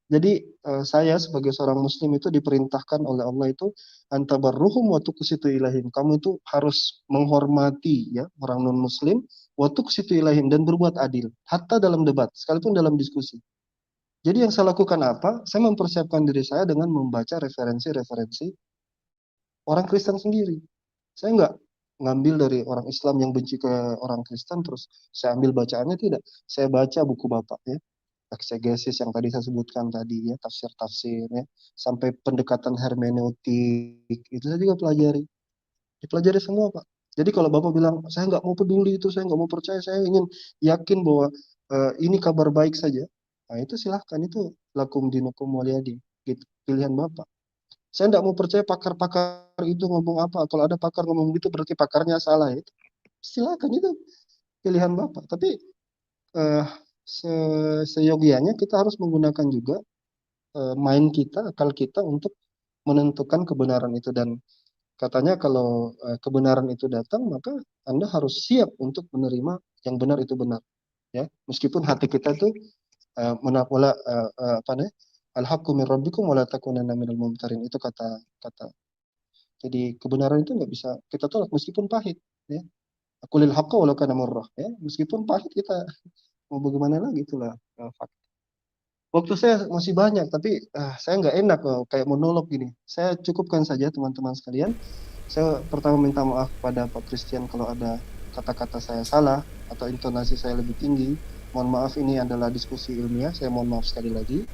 Jadi saya sebagai seorang muslim itu diperintahkan oleh Allah itu antabarruhum wa tuqsitu ilaihim. Kamu itu harus menghormati ya orang non muslim wa tuqsitu ilaihim dan berbuat adil hatta dalam debat sekalipun dalam diskusi. Jadi yang saya lakukan apa? Saya mempersiapkan diri saya dengan membaca referensi-referensi orang Kristen sendiri. Saya nggak ngambil dari orang Islam yang benci ke orang Kristen terus saya ambil bacaannya, tidak. Saya baca buku Bapak ya. Eksegesis yang tadi saya sebutkan tadi ya, tafsir-tafsir ya, sampai pendekatan hermeneutik itu saya juga pelajari. Dipelajari semua Pak. Jadi kalau Bapak bilang saya nggak mau peduli itu, saya nggak mau percaya, saya ingin yakin bahwa ini kabar baik saja, nah itu silahkan, itu lakum dinukum waliyadin, gitu, pilihan Bapak. Saya nggak mau percaya pakar-pakar itu ngomong apa. Kalau ada pakar ngomong gitu berarti pakarnya salah ya. Silakan, itu pilihan Bapak. Tapi seyogianya kita harus menggunakan juga mind kita, akal kita untuk menentukan kebenaran itu. Dan katanya kalau kebenaran itu datang, maka Anda harus siap untuk menerima yang benar itu benar. Ya, meskipun hati kita tuh menapula apa namanya? Al-haqqu min rabbikum wa la takunanna minal mumtarin, itu kata. Jadi kebenaran itu nggak bisa kita tolak meskipun pahit ya. Qulil haqqa walau kana murrah ya, meskipun pahit kita mau bagaimana lagi, itulah fakta. Waktu saya masih banyak, tapi saya nggak enak kayak monolog gini. Saya cukupkan saja teman-teman sekalian. Saya pertama minta maaf pada Pak Christian kalau ada kata-kata saya salah atau intonasi saya lebih tinggi. Mohon maaf, ini adalah diskusi ilmiah. Saya mohon maaf sekali lagi.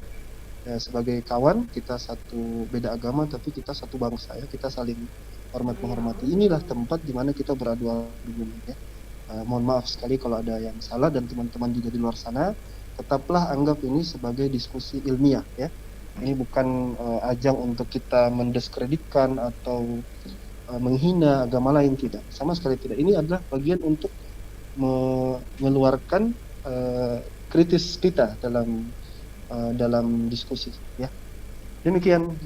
Ya, sebagai kawan, kita satu beda agama, tapi kita satu bangsa ya. Kita saling hormat menghormati. Inilah tempat di mana kita beradu argumen ya. Mohon maaf sekali kalau ada yang salah, dan teman-teman juga di luar sana tetaplah anggap ini sebagai diskusi ilmiah ya. Ini bukan ajang untuk kita mendiskreditkan atau menghina agama lain, tidak, sama sekali tidak. Ini adalah bagian untuk mengeluarkan kritis kita dalam diskusi ya. Demikian,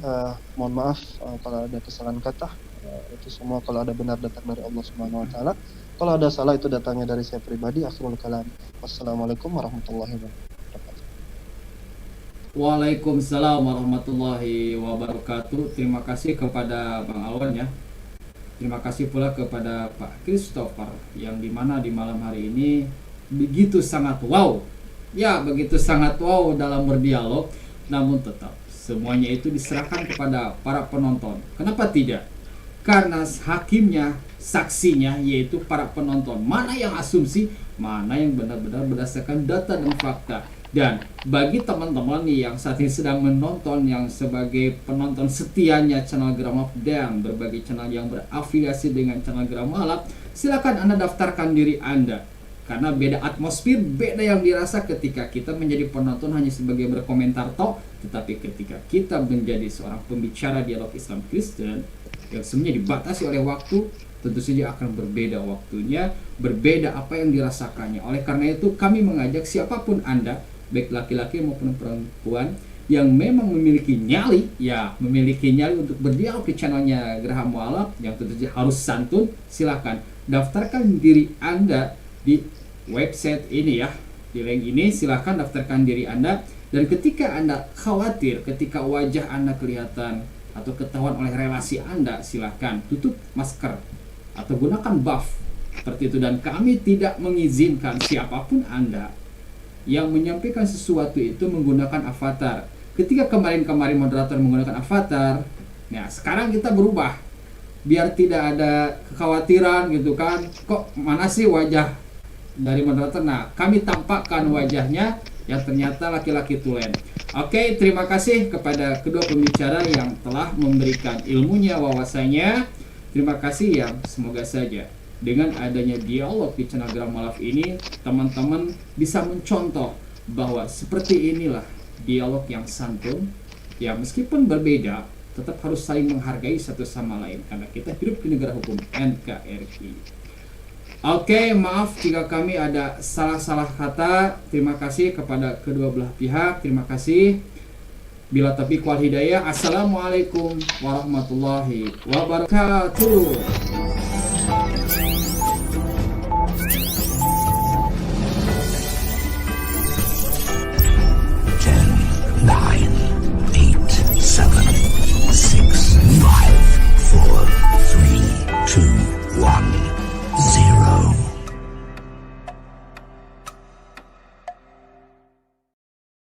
mohon maaf kalau ada kesalahan kata. Itu semua kalau ada benar datang dari Allah Subhanahu wa taala. Kalau ada salah itu datangnya dari saya pribadi. Akhirul kalam. Wassalamualaikum warahmatullahi wabarakatuh. Waalaikumsalam warahmatullahi wabarakatuh. Terima kasih kepada Bang Alwan ya. Terima kasih pula kepada Pak Christopher yang dimana di malam hari ini begitu sangat wow. Ya, begitu sangat wow dalam berdialog. Namun tetap semuanya itu diserahkan kepada para penonton. Kenapa tidak? Karena hakimnya, saksinya yaitu para penonton. Mana yang asumsi, mana yang benar-benar berdasarkan data dan fakta. Dan bagi teman-teman nih yang saat ini sedang menonton, yang sebagai penonton setianya channel Gramaf dan berbagai channel yang berafiliasi dengan channel Gramalab, silakan Anda daftarkan diri Anda. Karena beda atmosfer, beda yang dirasa ketika kita menjadi penonton hanya sebagai berkomentar tok, tetapi ketika kita menjadi seorang pembicara dialog Islam Kristen yang semuanya dibatasi oleh waktu, tentu saja akan berbeda waktunya, berbeda apa yang dirasakannya. Oleh karena itu kami mengajak siapapun Anda, baik laki-laki maupun perempuan, yang memang memiliki nyali, ya memiliki nyali untuk berdialog di channelnya Geraham Mualaf, yang tentu saja harus santun, silakan daftarkan diri Anda di website ini ya, di link ini. Silahkan daftarkan diri Anda. Dan ketika Anda khawatir, ketika wajah Anda kelihatan atau ketahuan oleh relasi Anda, silahkan tutup masker atau gunakan buff seperti itu. Dan kami tidak mengizinkan siapapun Anda yang menyampaikan sesuatu itu menggunakan avatar. Ketika kemarin moderator menggunakan avatar, nah sekarang kita berubah biar tidak ada kekhawatiran gitu kan, kok mana sih wajah dari moderator. Nah, kami tampakkan wajahnya yang ternyata laki-laki tulen. Oke, terima kasih kepada kedua pembicara yang telah memberikan ilmunya, wawasannya. Terima kasih ya, semoga saja dengan adanya dialog di channel Gramalaf ini, teman-teman bisa mencontoh bahwa seperti inilah dialog yang santun, Ya meskipun berbeda, tetap harus saling menghargai satu sama lain karena kita hidup di negara hukum NKRI. Oke, maaf jika kami ada salah-salah kata. Terima kasih kepada kedua belah pihak. Terima kasih. Bila taufiq wal hidayah. Assalamualaikum warahmatullahi wabarakatuh. 7, 6, 5, 4, 3, 2, 1.